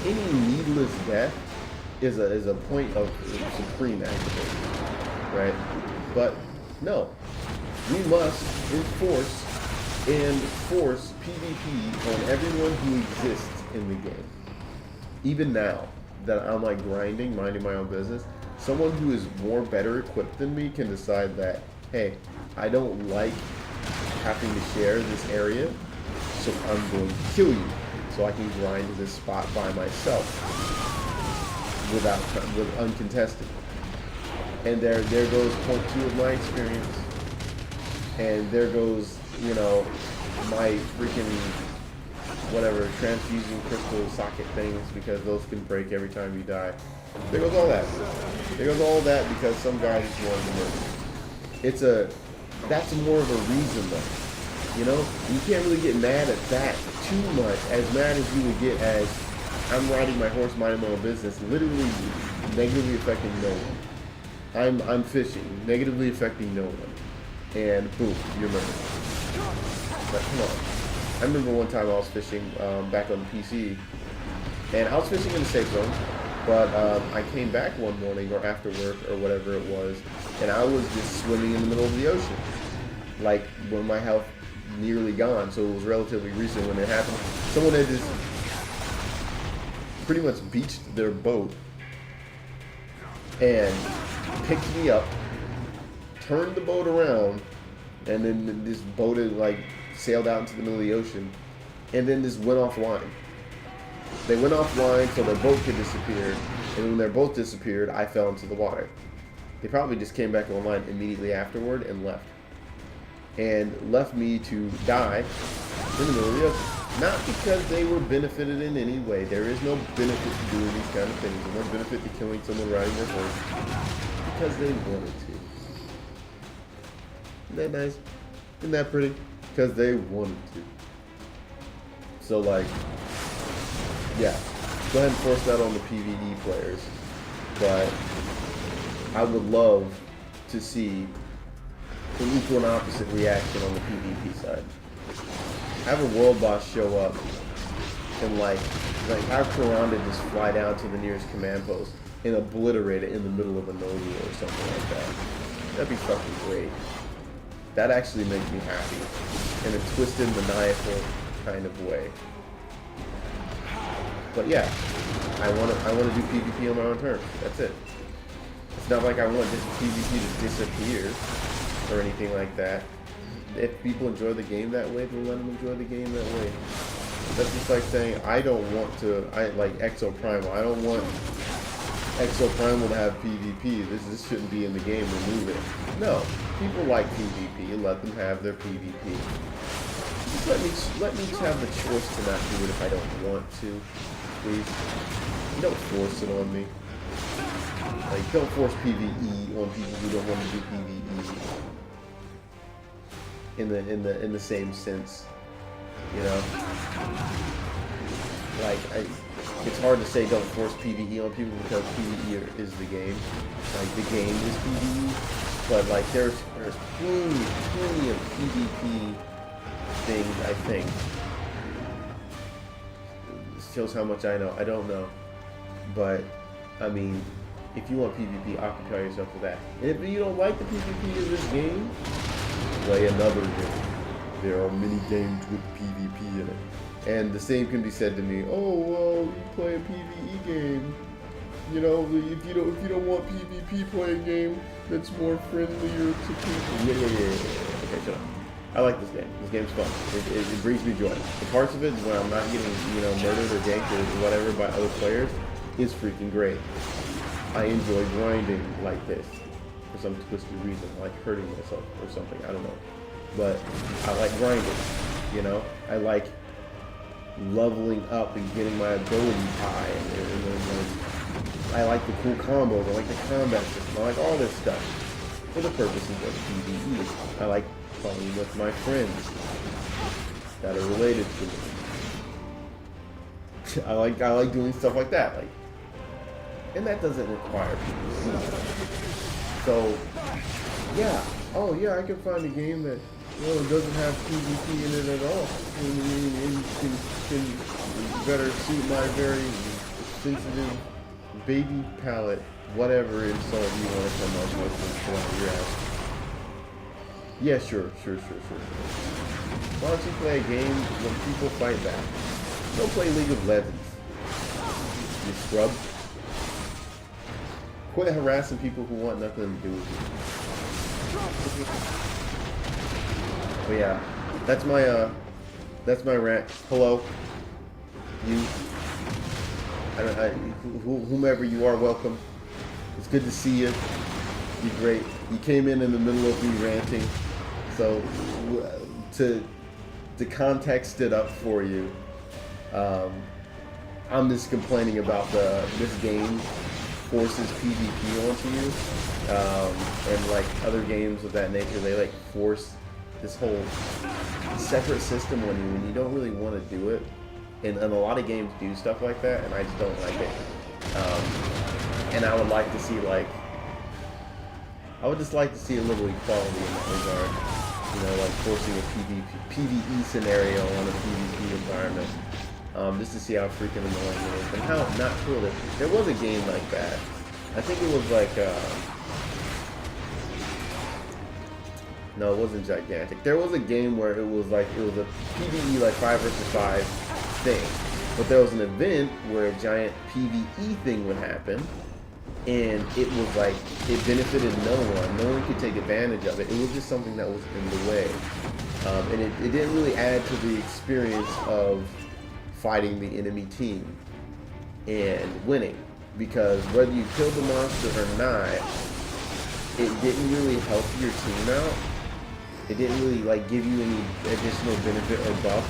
[SPEAKER 2] any needless death is a point of supreme activation, right? But no, we must enforce and force PvP on everyone who exists in the game. Even now that I'm like grinding, minding my own business, someone who is better equipped than me can decide that, hey, I don't like having to share this area, so I'm going to kill you so I can grind to this spot by myself with uncontested. And there goes 0.2 of my experience, and there goes, you know, my freaking whatever transfusing crystal socket things, because those can break every time you die. There goes all that. There goes all that because some guy just wanted to murder. That's more of a reason though. You know, you can't really get mad at that too much, as mad as you would get as I'm riding my horse, minding my own business, literally negatively affecting no one. I'm fishing, negatively affecting no one, and boom, you're murdered. But come on. I remember one time I was fishing back on the PC, and I was fishing in the safe zone, but I came back one morning or after work or whatever it was, and I was just swimming in the middle of the ocean, like when my health nearly gone, so it was relatively recent when it happened. Someone had just pretty much beached their boat and picked me up, turned the boat around, and then this boat had like sailed out into the middle of the ocean, and then just went offline. They went offline so their boat could disappear, and when their boat disappeared, I fell into the water. They probably just came back online immediately afterward and left. And left me to die in the middle of the ocean. Not because they were benefited in any way. There is no benefit to doing these kind of things. There's no benefit to killing someone riding their horse. Because they wanted to. Isn't that nice? Isn't that pretty? Because they wanted to. So like, yeah, go ahead and force that on the PvE players. But I would love to see an equal and opposite reaction on the PvP side. Have a world boss show up and like have Kuranda just fly down to the nearest command post and obliterate it in the middle of a node war or something like that. That'd be fucking great. That actually makes me happy in a twisted, maniacal kind of way. But yeah, I want to do PvP on my own terms. That's it. It's not like I want this PvP to disappear or anything like that. If people enjoy the game that way, then let them enjoy the game that way. That's just like saying I don't want to. I like Exo Primal. I don't want Exo Primal to have PvP. This shouldn't be in the game. Remove it. No, people like PvP. Let them have their PvP. Just let me have the choice to not do it if I don't want to, please. Don't force it on me. Like, don't force PvE on people who don't want to do PvE. In the same sense, you know. Like, it's hard to say don't force PvE on people because PvE is the game. Like, the game is PvE, but like there's plenty of PvP things. I think this shows how much I know. I don't know, but I mean, if you want PvP, occupy yourself with that. And if you don't like the PvP of this game, play another game. There are many games with PvP in it. And the same can be said to me, oh, well, you play a PvE game. You know, if you don't want PvP, play a game that's more friendlier to people. Yeah. Okay, shut up. I like this game. This game's fun. It brings me joy. The parts of it when I'm not getting, murdered or ganked or whatever by other players is freaking great. I enjoy grinding like this for some twisted reason, like hurting myself or something. I don't know. But I like grinding, I like leveling up and getting my abilities high. And I like the cool combos. I like the combat system. I like all this stuff for the purposes of PvE. I like playing with my friends that are related to me. I like doing stuff like that. And that doesn't require PvP. So, yeah. Oh, yeah, I can find a game that doesn't have PvP in it at all. And can better suit my very sensitive baby palate, whatever insult you want to come up with and your ass. Yeah, sure. Why don't you play a game when people fight back? Don't play League of Legends. You scrub. Quit harassing people who want nothing to do with you. But yeah, that's my rant. Hello, you. Whomever you are, welcome. It's good to see you. You're great. You came in the middle of me ranting, so to context it up for you, I'm just complaining about this game forces PvP onto you, and like other games of that nature, they like force this whole separate system when you don't really want to do it, and a lot of games do stuff like that, and I just don't like it. And I would like to see I would just like to see a little equality in that regard, like forcing a PvE scenario on a PvP environment. Just to see how freaking annoying it is, and how not cool it is. There was a game like that. I think it was like, no, it wasn't Gigantic. There was a game where it was a PvE, like 5 versus 5 thing. But there was an event where a giant PvE thing would happen, and it was like, it benefited no one. No one could take advantage of it. It was just something that was in the way. And it didn't really add to the experience of fighting the enemy team and winning, because whether you killed the monster or not, it didn't really help your team out. It didn't really give you any additional benefit or buff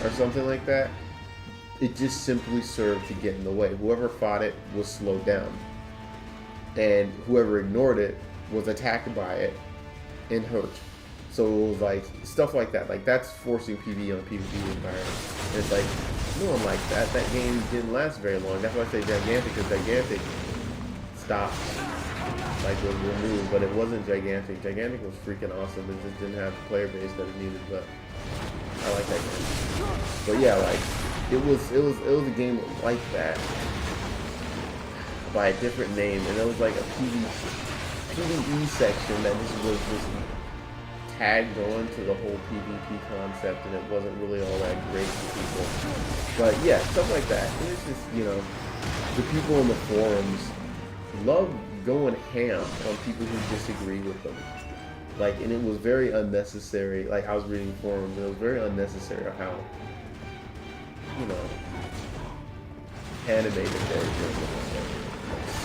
[SPEAKER 2] or something like that. It just simply served to get in the way. Whoever fought it was slowed down, and whoever ignored it was attacked by it and hurt. So it was like stuff like that. Like, that's forcing PvE on a PvP environment. And it's like, no one liked that. That game didn't last very long. That's why I say Gigantic, because Gigantic stopped, was removed, but it wasn't Gigantic. Gigantic was freaking awesome. It just didn't have the player base that it needed, but I like that game. But yeah, it was a game like that. by a different name, and there was like a PvE section that just was just tagged on to the whole PvP concept, and it wasn't really all that great for people. But yeah, stuff like that. And it's just, you know, the people in the forums love going ham on people who disagree with them. Like, and it was very unnecessary. Like, I was reading forums, and it was very unnecessary how, you know, animated everything was.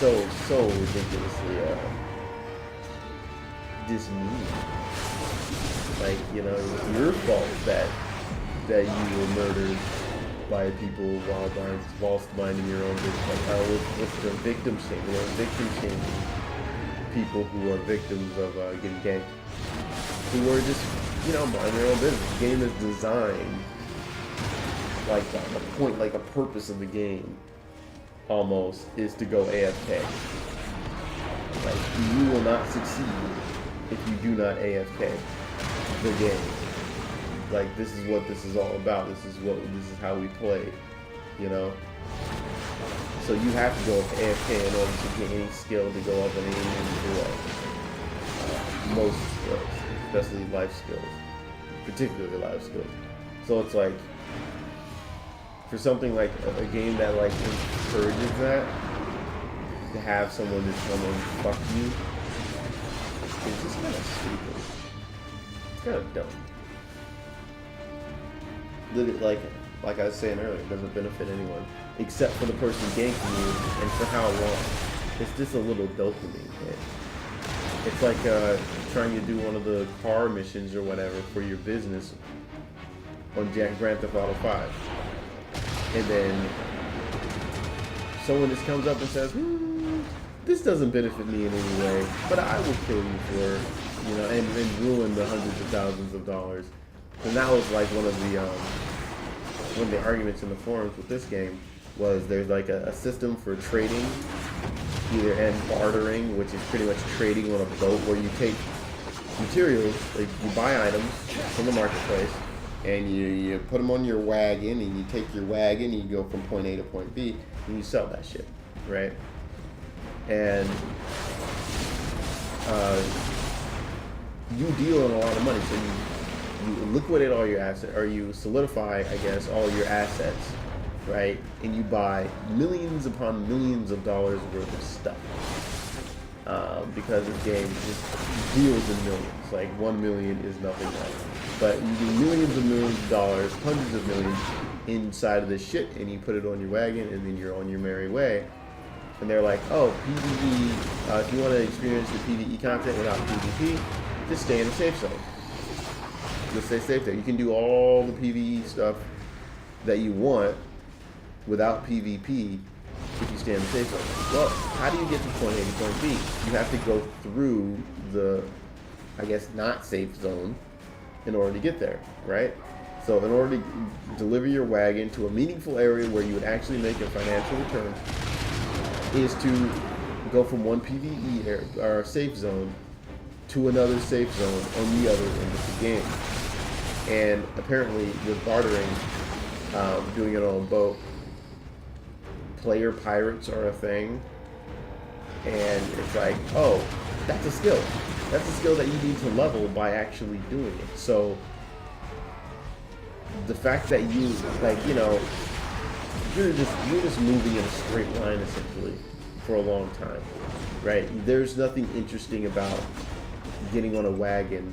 [SPEAKER 2] So ridiculously dismean. Like, you know, it's your fault that you were murdered by people whilst minding your own business. Like, how what's the victim shaming? You know, victim shaming people who are victims of getting ganked, who are just, you know, minding their own business. The game is designed like that. The point, like the purpose of the game, almost, is to go AFK. Like, you will not succeed if you do not AFK the game. Like, this is what this is all about. This is how we play, you know? So you have to go AFK in order to get any skill to go up and aim into most skills, especially life skills, particularly life skills. So it's like, for something like a game that like encourages that, to have someone just come and fuck you, is just kind of stupid. It's kind of dumb. Like I was saying earlier, it doesn't benefit anyone except for the person ganking you, and for how long. It's just a little dopamine hit. It's like trying to do one of the car missions or whatever for your business on Grand Theft Auto 5, and then someone just comes up and says, this doesn't benefit me in any way, but I will kill you for, you know, and ruin the hundreds of thousands of dollars. And that was like one of the arguments in the forums with this game, was there's like a system for trading, and bartering, which is pretty much trading on a boat, where you take materials, like you buy items from the marketplace, and you put them on your wagon, and you take your wagon, and you go from point A to point B, and you sell that shit, right? And you deal in a lot of money, so you liquidate all your assets, or you solidify, I guess, all your assets, right? And you buy millions upon millions of dollars worth of stuff. Because this game just deals in millions. Like, 1 million is nothing else. But you do millions of dollars, hundreds of millions inside of this shit, and you put it on your wagon, and then you're on your merry way. And they're like, oh, PvE, if you want to experience the PvE content without PvP, just stay in a safe zone. Just stay safe there. You can do all the PvE stuff that you want without PvP if you stay in the safe zone. Well, how do you get to point A to point B? You have to go through the, I guess, not safe zone in order to get there, right? So in order to deliver your wagon to a meaningful area where you would actually make a financial return, is to go from one PvE area, or safe zone, to another safe zone on the other end of the game. And apparently with bartering, doing it on a boat, player pirates are a thing, and it's like, oh, that's a skill. That's a skill that you need to level by actually doing it. So the fact that you, like, you know, you're just moving in a straight line essentially for a long time, right? There's nothing interesting about getting on a wagon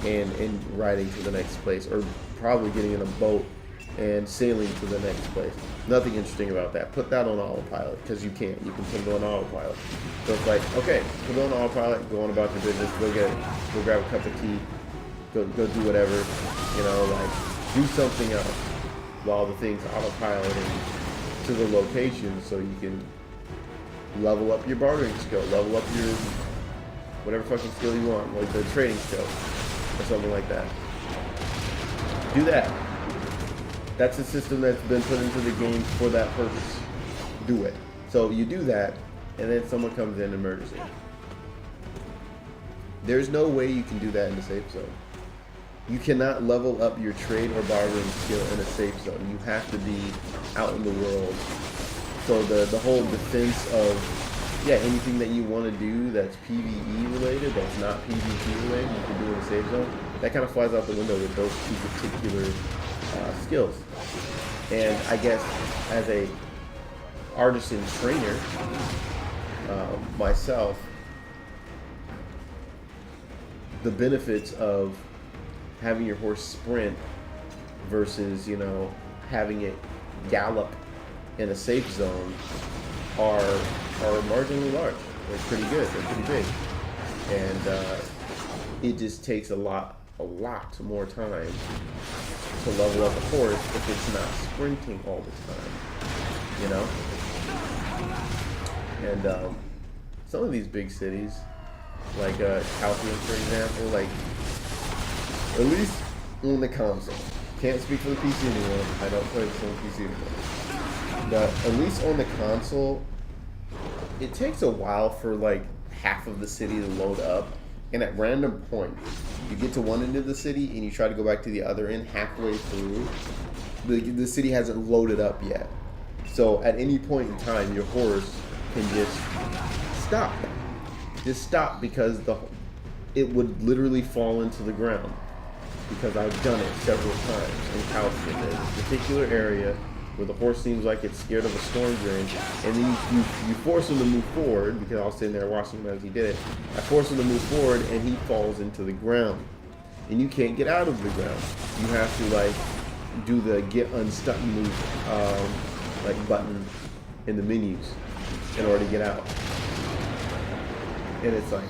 [SPEAKER 2] and riding to the next place, or probably getting in a boat and sailing to the next place. Nothing interesting about that. Put that on autopilot, because you can put it on autopilot. So it's like, okay, put it on autopilot, go on about your business, go grab a cup of tea, go do whatever, you know, like, do something else while the thing's autopiloting to the location, so you can level up your bartering skill, level up your whatever fucking skill you want, like the trading skill or something like that. Do that. That's a system that's been put into the game for that purpose. Do it. So you do that, and then someone comes in and murders you. There's no way you can do that in the safe zone. You cannot level up your trade or bartering skill in a safe zone. You have to be out in the world. So the whole defense of yeah, anything that you want to do that's PvE related, that's not PvP related, you can do in the save zone. That kind of flies out the window with those two particular skills. And I guess as a artisan trainer myself, the benefits of having your horse sprint versus, you know, having it gallop in a safe zone are marginally large. They're pretty good. They're pretty big, and it just takes a lot more time to level up a horse if it's not sprinting all the time. You know, and some of these big cities, like Calcium, for example, like at least on the console. Can't speak for the PC anymore. I don't play this on PC anymore. But at least on the console, it takes a while for like half of the city to load up, and at random points, you get to one end of the city and you try to go back to the other end halfway through. The city hasn't loaded up yet, so at any point in time, your horse can just stop. Just stop because it would literally fall into the ground. Because I've done it several times in Calcium. There's a particular area where the horse seems like it's scared of a storm drain, and then you force him to move forward, because I was sitting there watching him as he did it. I force him to move forward, and he falls into the ground. And you can't get out of the ground. You have to, like, do the get unstuck move, like, button in the menus in order to get out. And it's like,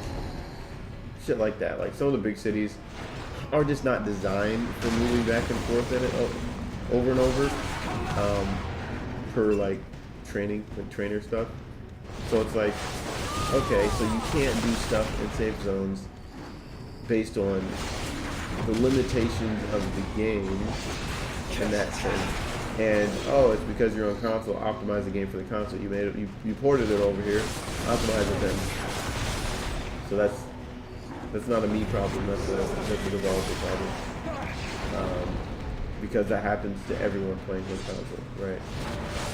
[SPEAKER 2] shit like that. Like, some of the big cities are just not designed for moving back and forth in it over and over per like training, like trainer stuff. So it's like, okay, so you can't do stuff in safe zones based on the limitations of the game in that sense. And it's because you're on console, optimize the game for the console. You made it, you ported it over here, optimize it then. So that's not a me problem, that's a developer problem. Because that happens to everyone playing this console, right?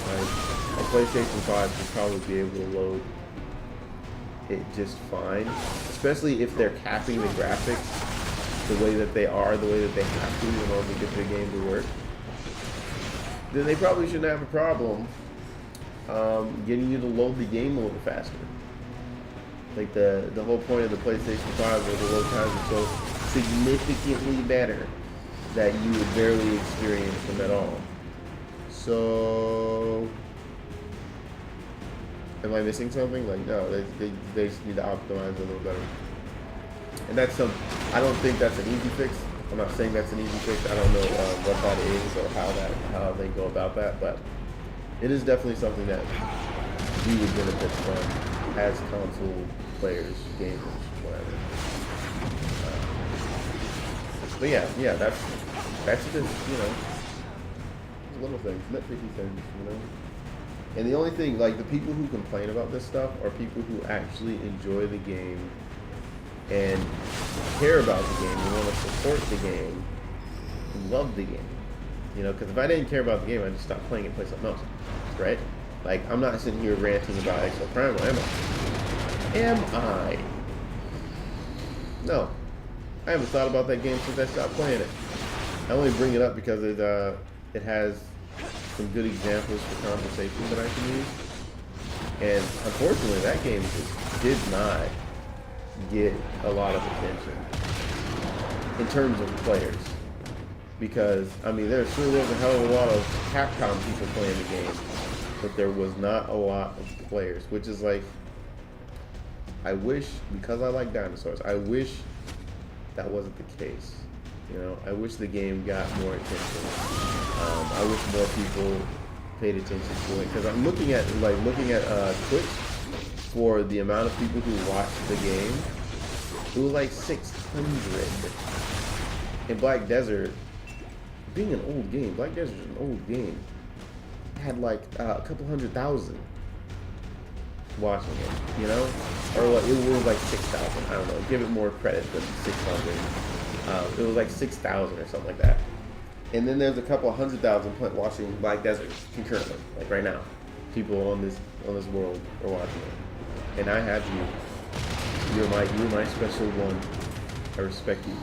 [SPEAKER 2] Like, a PlayStation 5 should probably be able to load it just fine. Especially if they're capping the graphics the way that they are, the way that they have to in order to get the game to work. Then they probably shouldn't have a problem getting you to load the game a little faster. Like the whole point of the PlayStation 5 was the load times are so significantly better that you would barely experience them at all. So, am I missing something? Like, no, they just need to optimize a little better. And that's I don't think that's an easy fix. I'm not saying that's an easy fix. I don't know what that is or how they go about that, but it is definitely something that we would benefit from as console players, gamers, whatever. But yeah, that's just, you know, little things, nitpicky things, you know. And the only thing, like, the people who complain about this stuff are people who actually enjoy the game and care about the game and want to support the game and love the game. You know, because if I didn't care about the game, I'd just stop playing and play something else, right? Like, I'm not sitting here ranting about Exo Primal, am I? Am I? No. I haven't thought about that game since I stopped playing it. I only bring it up because it has some good examples for conversation that I can use. And unfortunately, that game just did not get a lot of attention in terms of players. Because, I mean, there sure was a hell of a lot of Capcom people playing the game, but there was not a lot of players, which is like, I wish, because I like dinosaurs, I wish that wasn't the case. You know, I wish the game got more attention. I wish more people paid attention to it, because I'm looking at Twitch for the amount of people who watched the game. It was like 600. In Black Desert, being an old game, Black Desert is an old game, had like a couple 100,000 watching it, you know? Or like, it was like 6,000, I don't know, give it more credit than 600. It was like 6,000 or something like that. And then there's a couple 100,000 watching Black Desert concurrently, like right now. People on this world are watching it. and I have you. You're my special one. I respect you.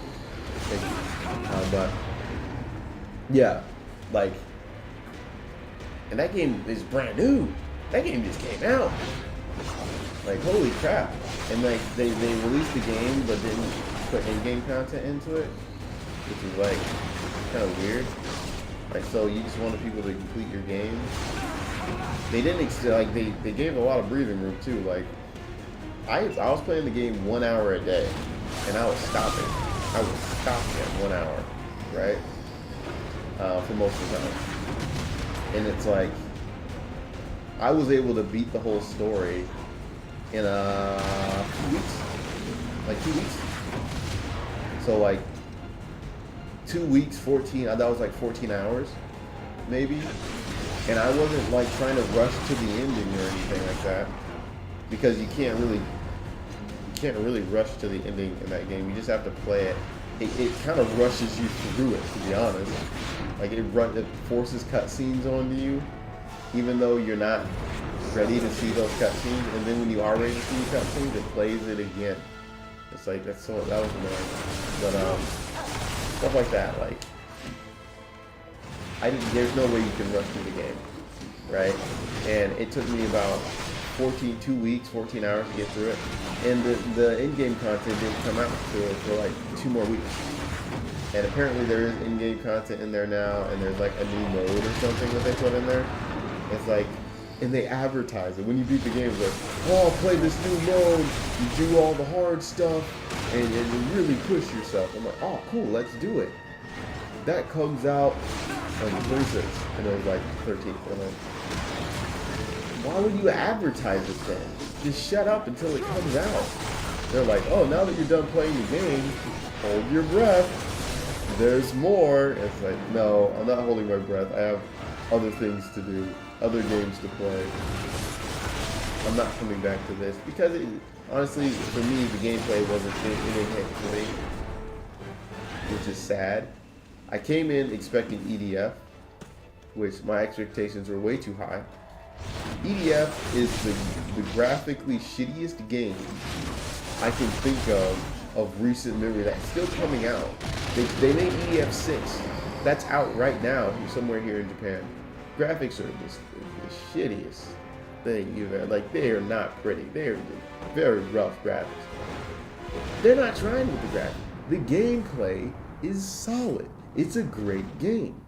[SPEAKER 2] Thank you. But yeah, like, and that game is brand new. That game just came out. Like, holy crap! And like they released the game but didn't put in-game content into it, which is like kind of weird. Like, so you just wanted people to complete your game. They didn't like they gave a lot of breathing room too. Like, I was playing the game 1 hour a day, and I was stopping. I was stopping at 1 hour, right? For most of the time. And it's like, I was able to beat the whole story in 2 weeks. Like 2 weeks. So like 2 weeks, 14, that was like 14 hours, maybe. And I wasn't like trying to rush to the ending or anything like that. Because you can't really rush to the ending in that game. You just have to play it. It kind of rushes you through it, to be honest. Like, it forces cutscenes onto you, even though you're not ready to see those cutscenes. And then when you are ready to see the cutscenes, it plays it again. It's like, that was annoying. But stuff like that, like, there's no way you can rush through the game, right? And it took me about 2 weeks, 14 hours to get through it. And the in-game content didn't come out for like 2 more weeks. And apparently there is in-game content in there now, and there's like a new mode or something that they put in there. It's like, and they advertise it. When you beat the game, it's like, oh, play this new mode, you do all the hard stuff, and you really push yourself. I'm like, oh, cool, let's do it. That comes out on the 26th, and it was like 13th. And I'm like, why would you advertise it then? Just shut up until it comes out. They're like, oh, now that you're done playing the game, hold your breath. There's more. It's like, no, I'm not holding my breath. I have other things to do, other games to play. I'm not coming back to this because honestly, for me, the gameplay wasn't anything for me, which is sad. I came in expecting EDF, which my expectations were way too high. EDF is the graphically shittiest game I can think of recent memory that's still coming out. They made EDF 6. That's out right now, somewhere here in Japan. Graphics are just the shittiest thing you've ever. Like, they are not pretty. They're very rough graphics. They're not trying with the graphics. The gameplay is solid. It's a great game.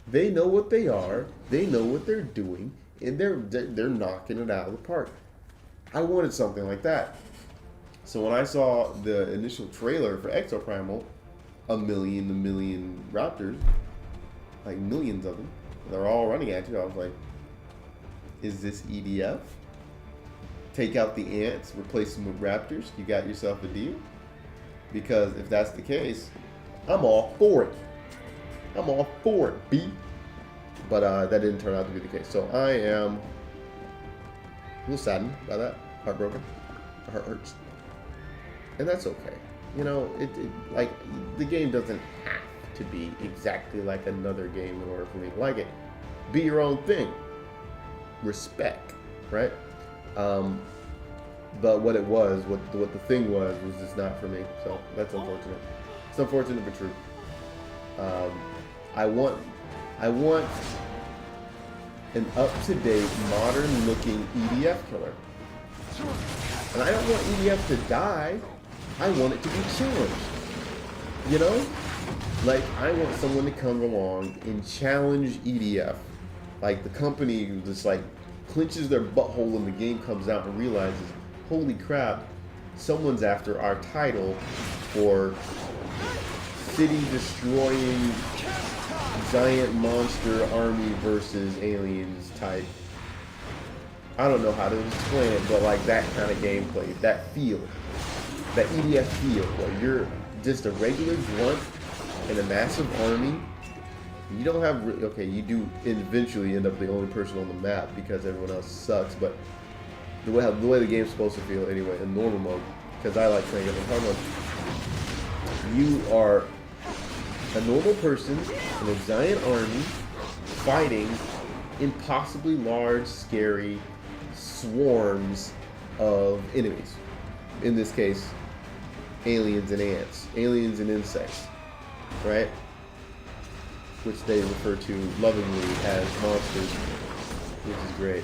[SPEAKER 2] They know what they are. They know what they're doing. And they're knocking it out of the park. I wanted something like that. So when I saw the initial trailer for Exoprimal, a million raptors, like millions of them, they're all running at you, I was like, is this EDF? Take out the ants, replace them with raptors, you got yourself a deal? Because if that's the case, I'm all for it. I'm all for it, B. But that didn't turn out to be the case. So I am a little saddened by that, heartbroken. My heart hurts. And that's okay. You know, it like, the game doesn't have to be exactly like another game in order for me to like it. Be your own thing. Respect, right? But what the thing was just not for me. So that's unfortunate. It's unfortunate but true. I want an up-to-date, modern-looking EDF killer. And I don't want EDF to die. I want it to be challenged. You know? Like, I want someone to come along and challenge EDF. Like, the company just, like, clinches their butthole when the game comes out and realizes, holy crap, someone's after our title for city-destroying giant monster army versus aliens type. I don't know how to explain it, but like that kind of gameplay, that feel, that EDF feel, where you're just a regular grunt in a massive army. You don't have, okay, you do eventually end up the only person on the map because everyone else sucks, but the way the game's supposed to feel anyway, in normal mode, because I like playing it in hard mode, you are a normal person in a giant army fighting impossibly large, scary swarms of enemies. In this case, aliens and ants, aliens and insects, right? Which they refer to lovingly as monsters, which is great.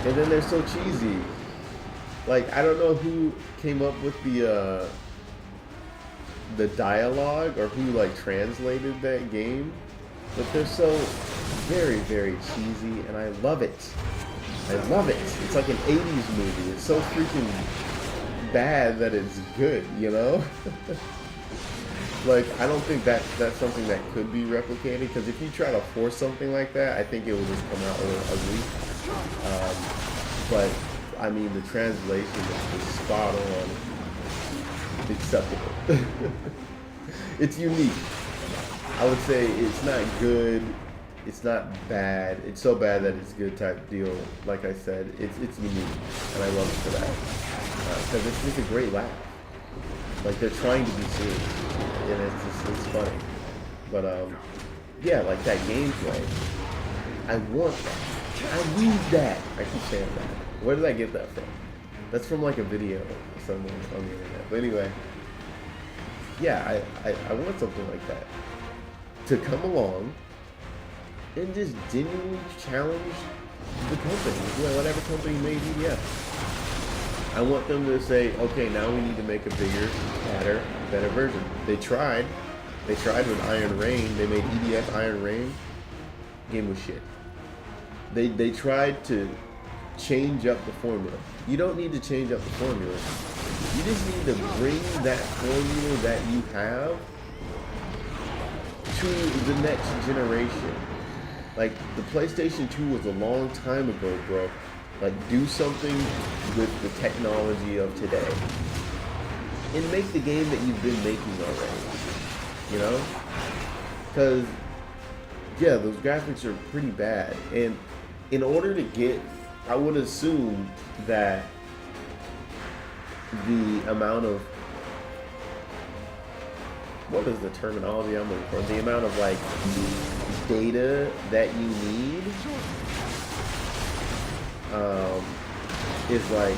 [SPEAKER 2] And then they're so cheesy. Like, I don't know who came up with the dialogue or who like translated that game, but they're so very, very cheesy, and I love it. I love it. It's like an 80s movie. It's so freaking bad that it's good, you know? Like, I don't think that's something that could be replicated, because if you try to force something like that, I think it will just come out a little ugly. But, I mean, the translation is spot on. Acceptable. It's unique. I would say it's not good. It's not bad. It's so bad that it's good type deal. Like I said, it's unique, and I love it for that. Because it's just a great laugh. Like, they're trying to be serious, and it's funny. But yeah, like that gameplay. I want that. I need that. I keep saying that. Where did I get that from? That's from like a video somewhere on the internet. But anyway, yeah, I want something like that to come along and just genuinely challenge the company, whatever company may be. Yeah, I want them to say, okay, now we need to make a bigger, better version. They tried with Iron Rain. They made EDF Iron Rain. Game was shit. They tried to change up the formula. You don't need to change up the formula. You just need to bring that formula that you have to the next generation. Like, the PlayStation 2 was a long time ago, bro. Like, do something with the technology of today and make the game that you've been making already, you know? Because, yeah, those graphics are pretty bad. And in order to get, I would assume that the amount of, what is the terminology I'm looking for? The amount of, like, data that you need is, like,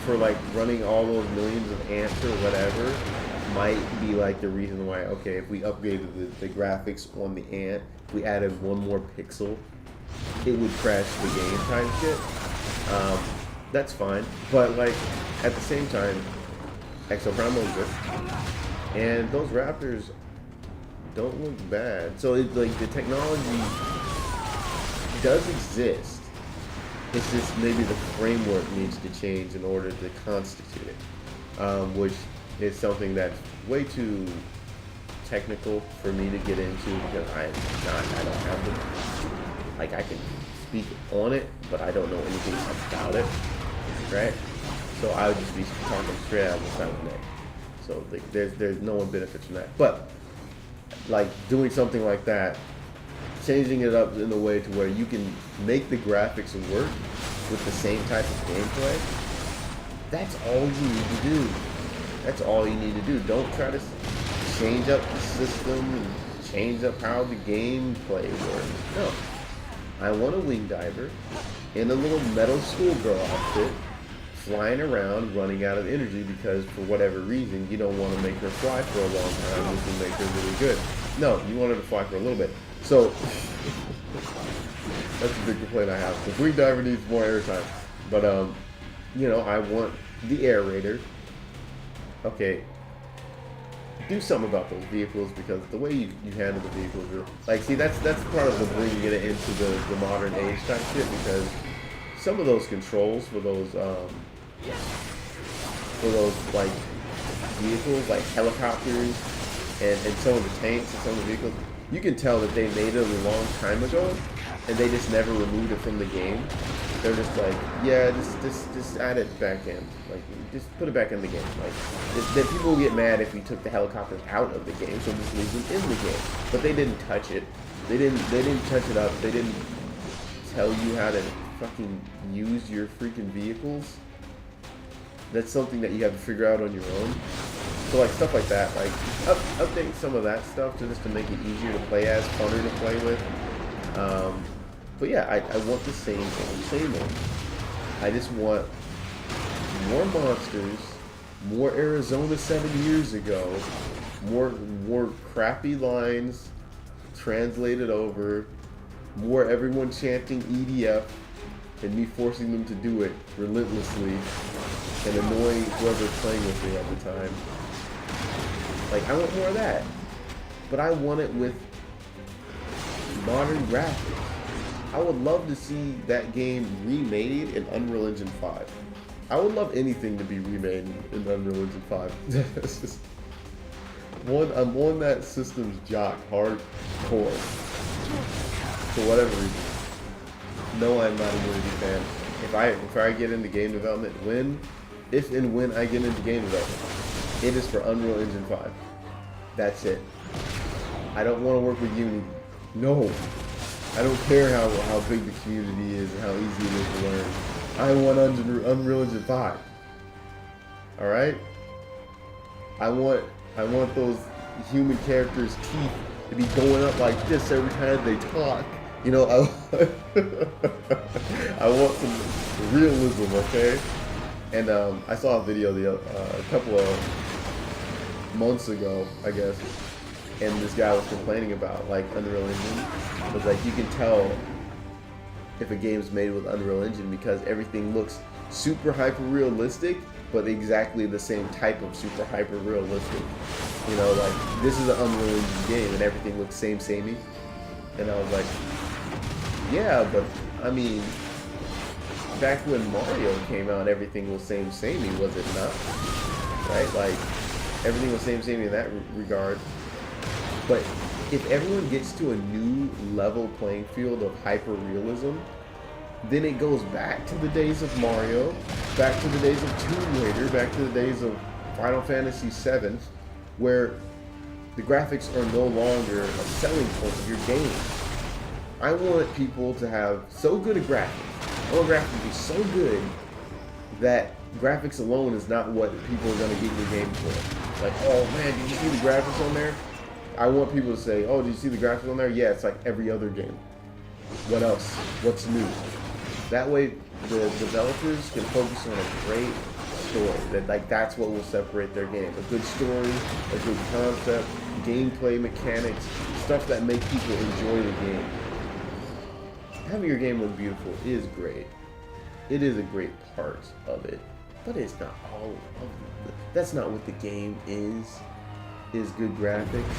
[SPEAKER 2] for, like, running all those millions of amps or whatever, might be, like, the reason why, okay, if we upgraded the graphics on the ant, if we added one more pixel, it would crash the game type shit. That's fine, but like at the same time, Exoprimal is good, and those Raptors don't look bad. So it's like the technology does exist. It's just maybe the framework needs to change in order to constitute it, which is something that's way too technical for me to get into because I don't have the, like, I can speak on it, but I don't know anything about it, right? So I would just be talking straight out of the side of the neck. So like, there's no one benefits from that. But like doing something like that, changing it up in a way to where you can make the graphics work with the same type of gameplay, that's all you need to do. That's all you need to do. Don't try to change up the system and change up how the gameplay works. No. I want a wing diver in a little metal schoolgirl outfit, flying around, running out of energy because for whatever reason you don't want to make her fly for a long time, which will make her really good. No, you want her to fly for a little bit. So that's a big complaint I have. The wing diver needs more airtime. But you know, I want the air raider. Okay, do something about those vehicles, because the way you handle the vehicles, like, see, that's part of the bringing it into the modern age type shit, because some of those controls for those like vehicles, like helicopters and some of the tanks and some of the vehicles, you can tell that they made it a long time ago and they just never removed it from the game. They're just like, yeah, just add it back in. Like, just put it back in the game. Like, that people will get mad if we took the helicopters out of the game, so just leave them in the game. But they didn't touch it. They didn't touch it up. They didn't tell you how to fucking use your freaking vehicles. That's something that you have to figure out on your own. So like stuff like that, like update some of that stuff just to make it easier to play as, funner to play with. But yeah, I want the same thing, same old. I just want more monsters, more Arizona 7 years ago, more crappy lines translated over, more everyone chanting EDF, and me forcing them to do it relentlessly and annoying whoever's playing with me at the time. Like, I want more of that. But I want it with modern graphics. I would love to see that game remade in Unreal Engine 5. I would love anything to be remade in Unreal Engine 5. It's just I'm on that system's jock hardcore for whatever reason. No, I'm not a Unity fan. If I get into game development, if and when I get into game development, it is for Unreal Engine 5. That's it. I don't want to work with Unity. No. I don't care how big the community is and how easy it is to learn. I want Unreal Engine 5. Alright? I want those human characters' teeth to be going up like this every time they talk. You know, I want some realism, okay? And I saw a video a couple of months ago, I guess, and this guy was complaining about like Unreal Engine. It was like, you can tell if a game's made with Unreal Engine because everything looks super hyper realistic, but exactly the same type of super hyper realistic. You know, like this is an Unreal Engine game and everything looks samey. And I was like, yeah, but I mean, back when Mario came out, everything was samey, was it not? Right? Like, everything was samey in that regard. But if everyone gets to a new level playing field of hyper realism, then it goes back to the days of Mario, back to the days of Tomb Raider, back to the days of Final Fantasy VII, where the graphics are no longer a selling point of your game. I want people to have so good at graphics. I want graphics to be so good that graphics alone is not what people are going to get your game for. Like, oh man, did you see the graphics on there? I want people to say, oh, did you see the graphics on there? Yeah, it's like every other game. What else? What's new? That way, the developers can focus on a great story. That's what will separate their game. A good story, a good concept, gameplay mechanics, stuff that make people enjoy the game. Having your game look beautiful is great. It is a great part of it, but it's not all of it. That's not what the game is good graphics.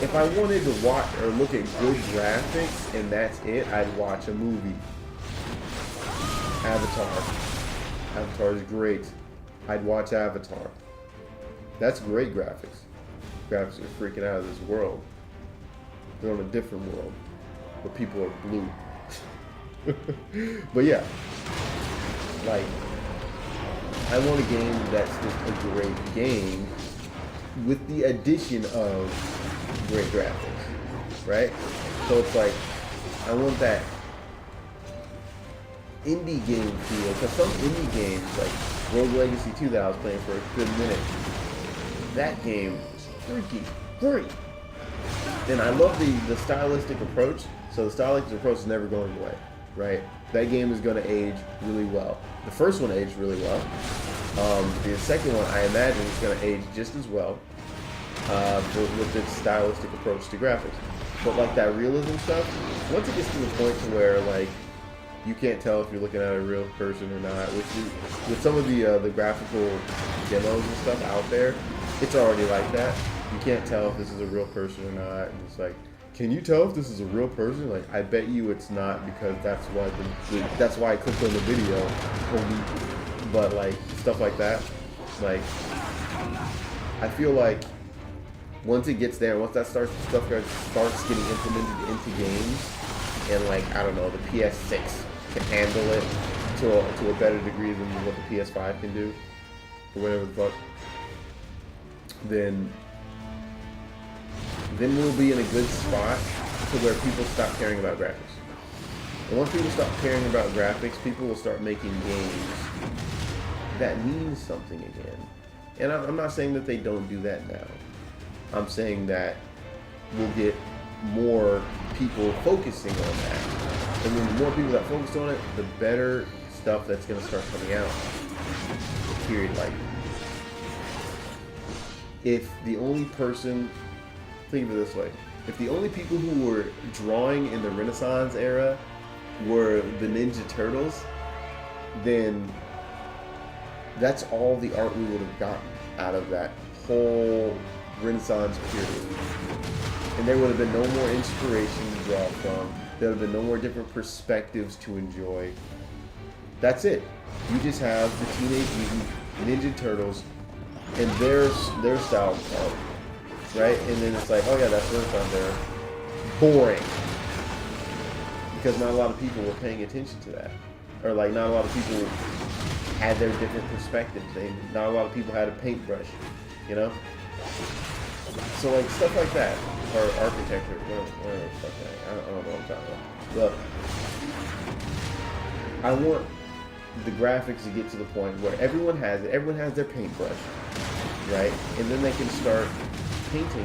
[SPEAKER 2] If I wanted to watch or look at good graphics and that's it, I'd watch a movie. Avatar is great. I'd watch Avatar. That's great graphics. Graphics are freaking out of this world. They're on a different world where people are blue. But yeah, like, I want a game that's just a great game with the addition of great graphics, right? So it's like, I want that indie game feel, because some indie games, like Rogue Legacy 2 that I was playing for a good minute, that game is freaking great. And I love the stylistic approach, so the stylistic approach is never going away, right? That game is going to age really well. The first one aged really well. The second one, I imagine, is going to age just as well with its stylistic approach to graphics. But like that realism stuff, once it gets to the point to where like you can't tell if you're looking at a real person or not, with some of the graphical demos and stuff out there, it's already like that. You can't tell if this is a real person or not, and it's like, can you tell if this is a real person? Like, I bet you it's not, because that's why that's why I clicked on the video. But like stuff like that, like, I feel like once it gets there, once that stuff starts getting implemented into games, and like, I don't know, the PS6 can handle it to a better degree than what the PS5 can do, or whatever the fuck, then we'll be in a good spot to where people stop caring about graphics. And once people stop caring about graphics, people will start making games that mean something again. And I'm not saying that they don't do that now. I'm saying that we'll get more people focusing on that. And when the more people that focus on it, the better stuff that's gonna start coming out. Period. Like, if the only person, think of it this way, if the only people who were drawing in the Renaissance era were the Ninja Turtles, then that's all the art we would have gotten out of that whole Renaissance period. And there would have been no more inspiration to draw from. There would have been no more different perspectives to enjoy. That's it. You just have the Teenage Mutant Ninja Turtles and their style of art, right? And then it's like, oh yeah, that's Renaissance era. Boring. Because not a lot of people were paying attention to that. Or like, not a lot of people had their different perspectives. Not a lot of people had a paintbrush, you know? So like, stuff like that. Or architecture, whatever the fuck I don't know what I'm talking about. But I want the graphics to get to the point where everyone has it. Everyone has their paintbrush, right? And then they can start painting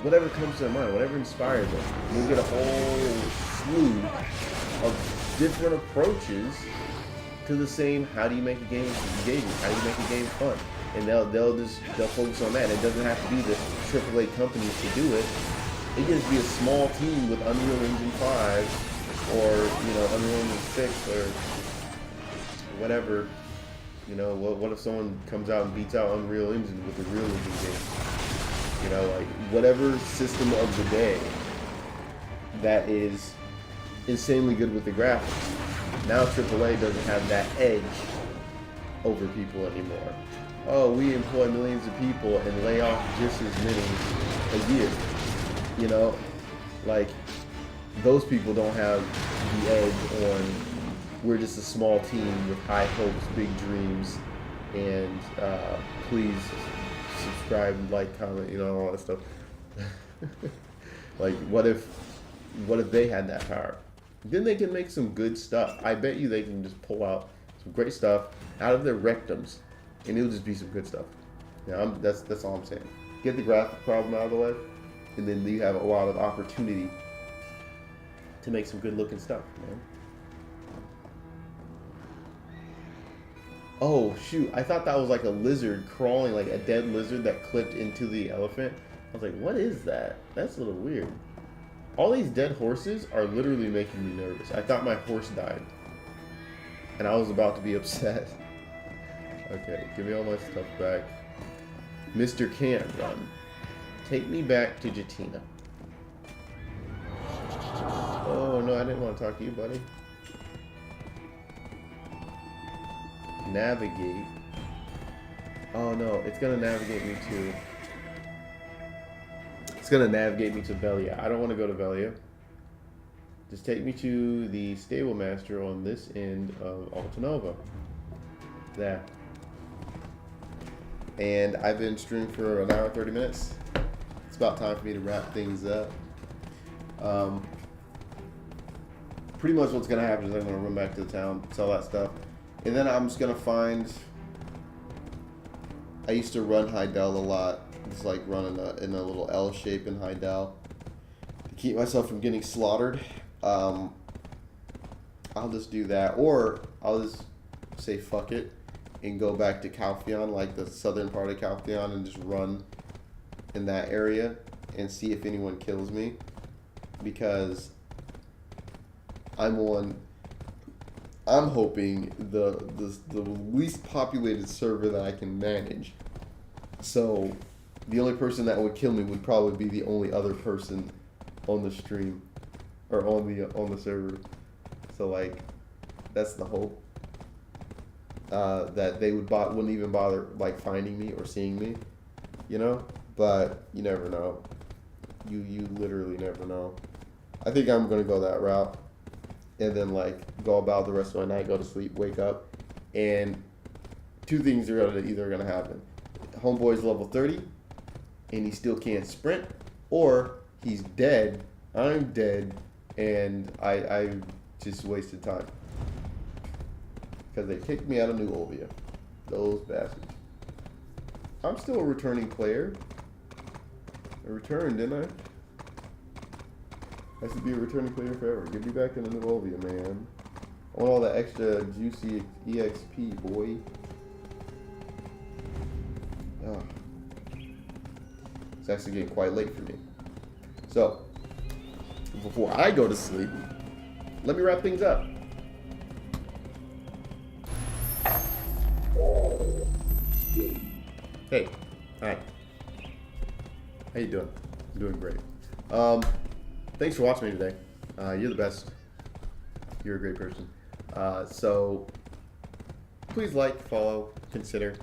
[SPEAKER 2] whatever comes to their mind, whatever inspires them. You'll get a whole slew of different approaches to the same. How do you make a game engaging? How do you make a game fun? And they'll focus on that. It doesn't have to be the AAA companies to do it. It can just be a small team with Unreal Engine 5 or Unreal Engine 6 or whatever. What if someone comes out and beats out Unreal Engine with a Real Engine game? Like whatever system of the day that is insanely good with the graphics. Now AAA doesn't have that edge over people anymore. Oh, we employ millions of people and lay off just as many a year. Like those people don't have the edge on. We're just a small team with high hopes, big dreams, and please subscribe, like, comment, all that stuff. Like, what if they had that power? Then they can make some good stuff. I bet you they can just pull out some great stuff out of their rectums, and it'll just be some good stuff. Yeah, that's all I'm saying. Get the graphic problem out of the way, and then you have a lot of opportunity to make some good looking stuff, man. Oh shoot, I thought that was like a lizard crawling, like a dead lizard that clipped into the elephant. I was like, what is that? That's a little weird. All these dead horses are literally making me nervous. I thought my horse died, and I was about to be upset. Okay, give me all my stuff back. Mr. Can't Run. Take me back to Jatina. Oh no, I didn't want to talk to you, buddy. Navigate. Oh no, it's gonna navigate me to... It's gonna navigate me to Velia. I don't want to go to Velia. Just take me to the stable master on this end of Altanova. There. And I've been streaming for an hour and 30 minutes. It's about time for me to wrap things up. Pretty much what's gonna happen is I'm gonna run back to the town, sell that stuff. And then I'm just gonna find... I used to run Heidel a lot. It's like running in a little L shape in Heidel. To keep myself from getting slaughtered. I'll just do that. Or I'll just say fuck it and go back to Calpheon, like the southern part of Calpheon, and just run in that area and see if anyone kills me. Because I'm hoping the least populated server that I can manage. So the only person that would kill me would probably be the only other person on the stream or on the server. So like, that's the hope. That they wouldn't even bother like finding me or seeing me, But you never know. You literally never know. I think I'm gonna go that route, and then like go about the rest of my night, go to sleep, wake up, and two things are either gonna happen. Homeboy's level 30, and he still can't sprint, or he's dead. I'm dead, and I just wasted time. Because they kicked me out of New Olvia. Those bastards. I'm still a returning player. I returned, didn't I? I should be a returning player forever. Get me back into New Olvia, man. I want all that extra juicy EXP, boy. Oh. It's actually getting quite late for me. So, before I go to sleep, let me wrap things up. Hey, hi. How you doing? I'm doing great. Thanks for watching me today. You're the best. You're a great person. So please like, follow, consider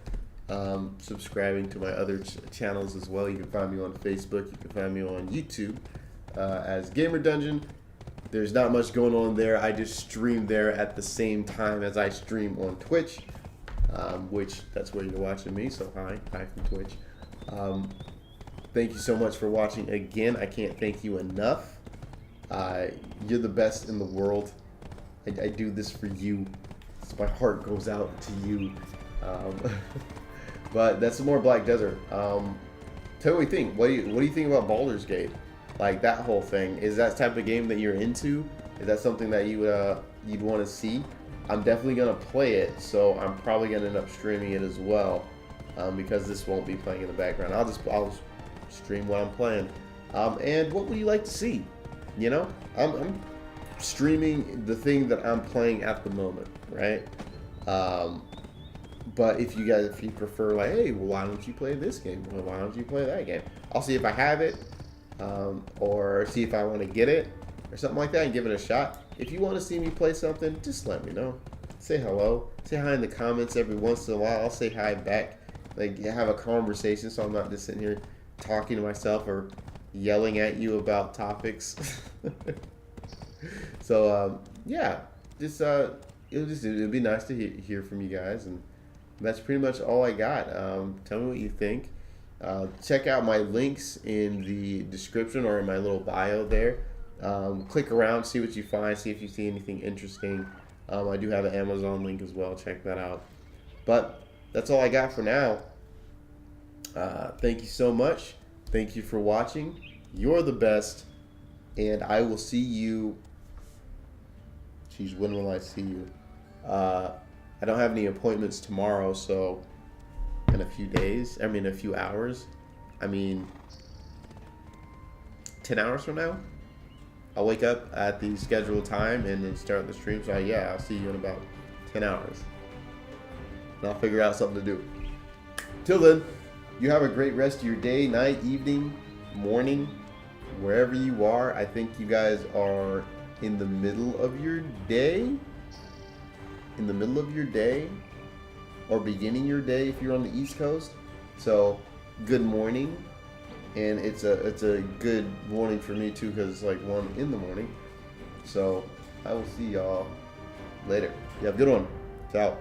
[SPEAKER 2] subscribing to my other channels as well. You can find me on Facebook. You can find me on YouTube as Gamer Dungeon. There's not much going on there. I just stream there at the same time as I stream on Twitch, which that's where you're watching me. So hi from Twitch. Thank you so much for watching again. I can't thank you enough. You're the best in the world. I do this for you. So my heart goes out to you. But that's some more Black Desert. Tell me what you think. What do you think about Baldur's Gate? Like that whole thing. Is that type of game that you're into? Is that something that you'd want to see? I'm definitely gonna play it, so I'm probably gonna end up streaming it as well, because this won't be playing in the background. I'll stream what I'm playing. And what would you like to see? You know, I'm streaming the thing that I'm playing at the moment, right? But if you prefer, like, hey, well, why don't you play this game? Well, why don't you play that game? I'll see if I have it, or see if I want to get it, or something like that, and give it a shot. If you want to see me play something, just let me know. Say hello. Say hi in the comments every once in a while. I'll say hi back. Like, have a conversation, so I'm not just sitting here talking to myself or yelling at you about topics. So yeah, just it'll be nice to hear from you guys, and that's pretty much all I got. Tell me what you think. Check out my links in the description or in my little bio there. Click around, see what you find, see if you see anything interesting. I do have an Amazon link as well. Check that out. But that's all I got for now. Thank you so much. Thank you for watching. You're the best. And I will see you. Geez, when will I see you? I don't have any appointments tomorrow, so in a few hours. 10 hours from now, I'll wake up at the scheduled time and then start the stream. So yeah, I'll see you in about 10 hours. And I'll figure out something to do. Till then, you have a great rest of your day, night, evening, morning, wherever you are. I think you guys are in the middle of your day. Or beginning your day if you're on the East Coast. So good morning. And it's a good morning for me too, because it's like 1 in the morning. So I will see y'all later. You have a good one. Ciao.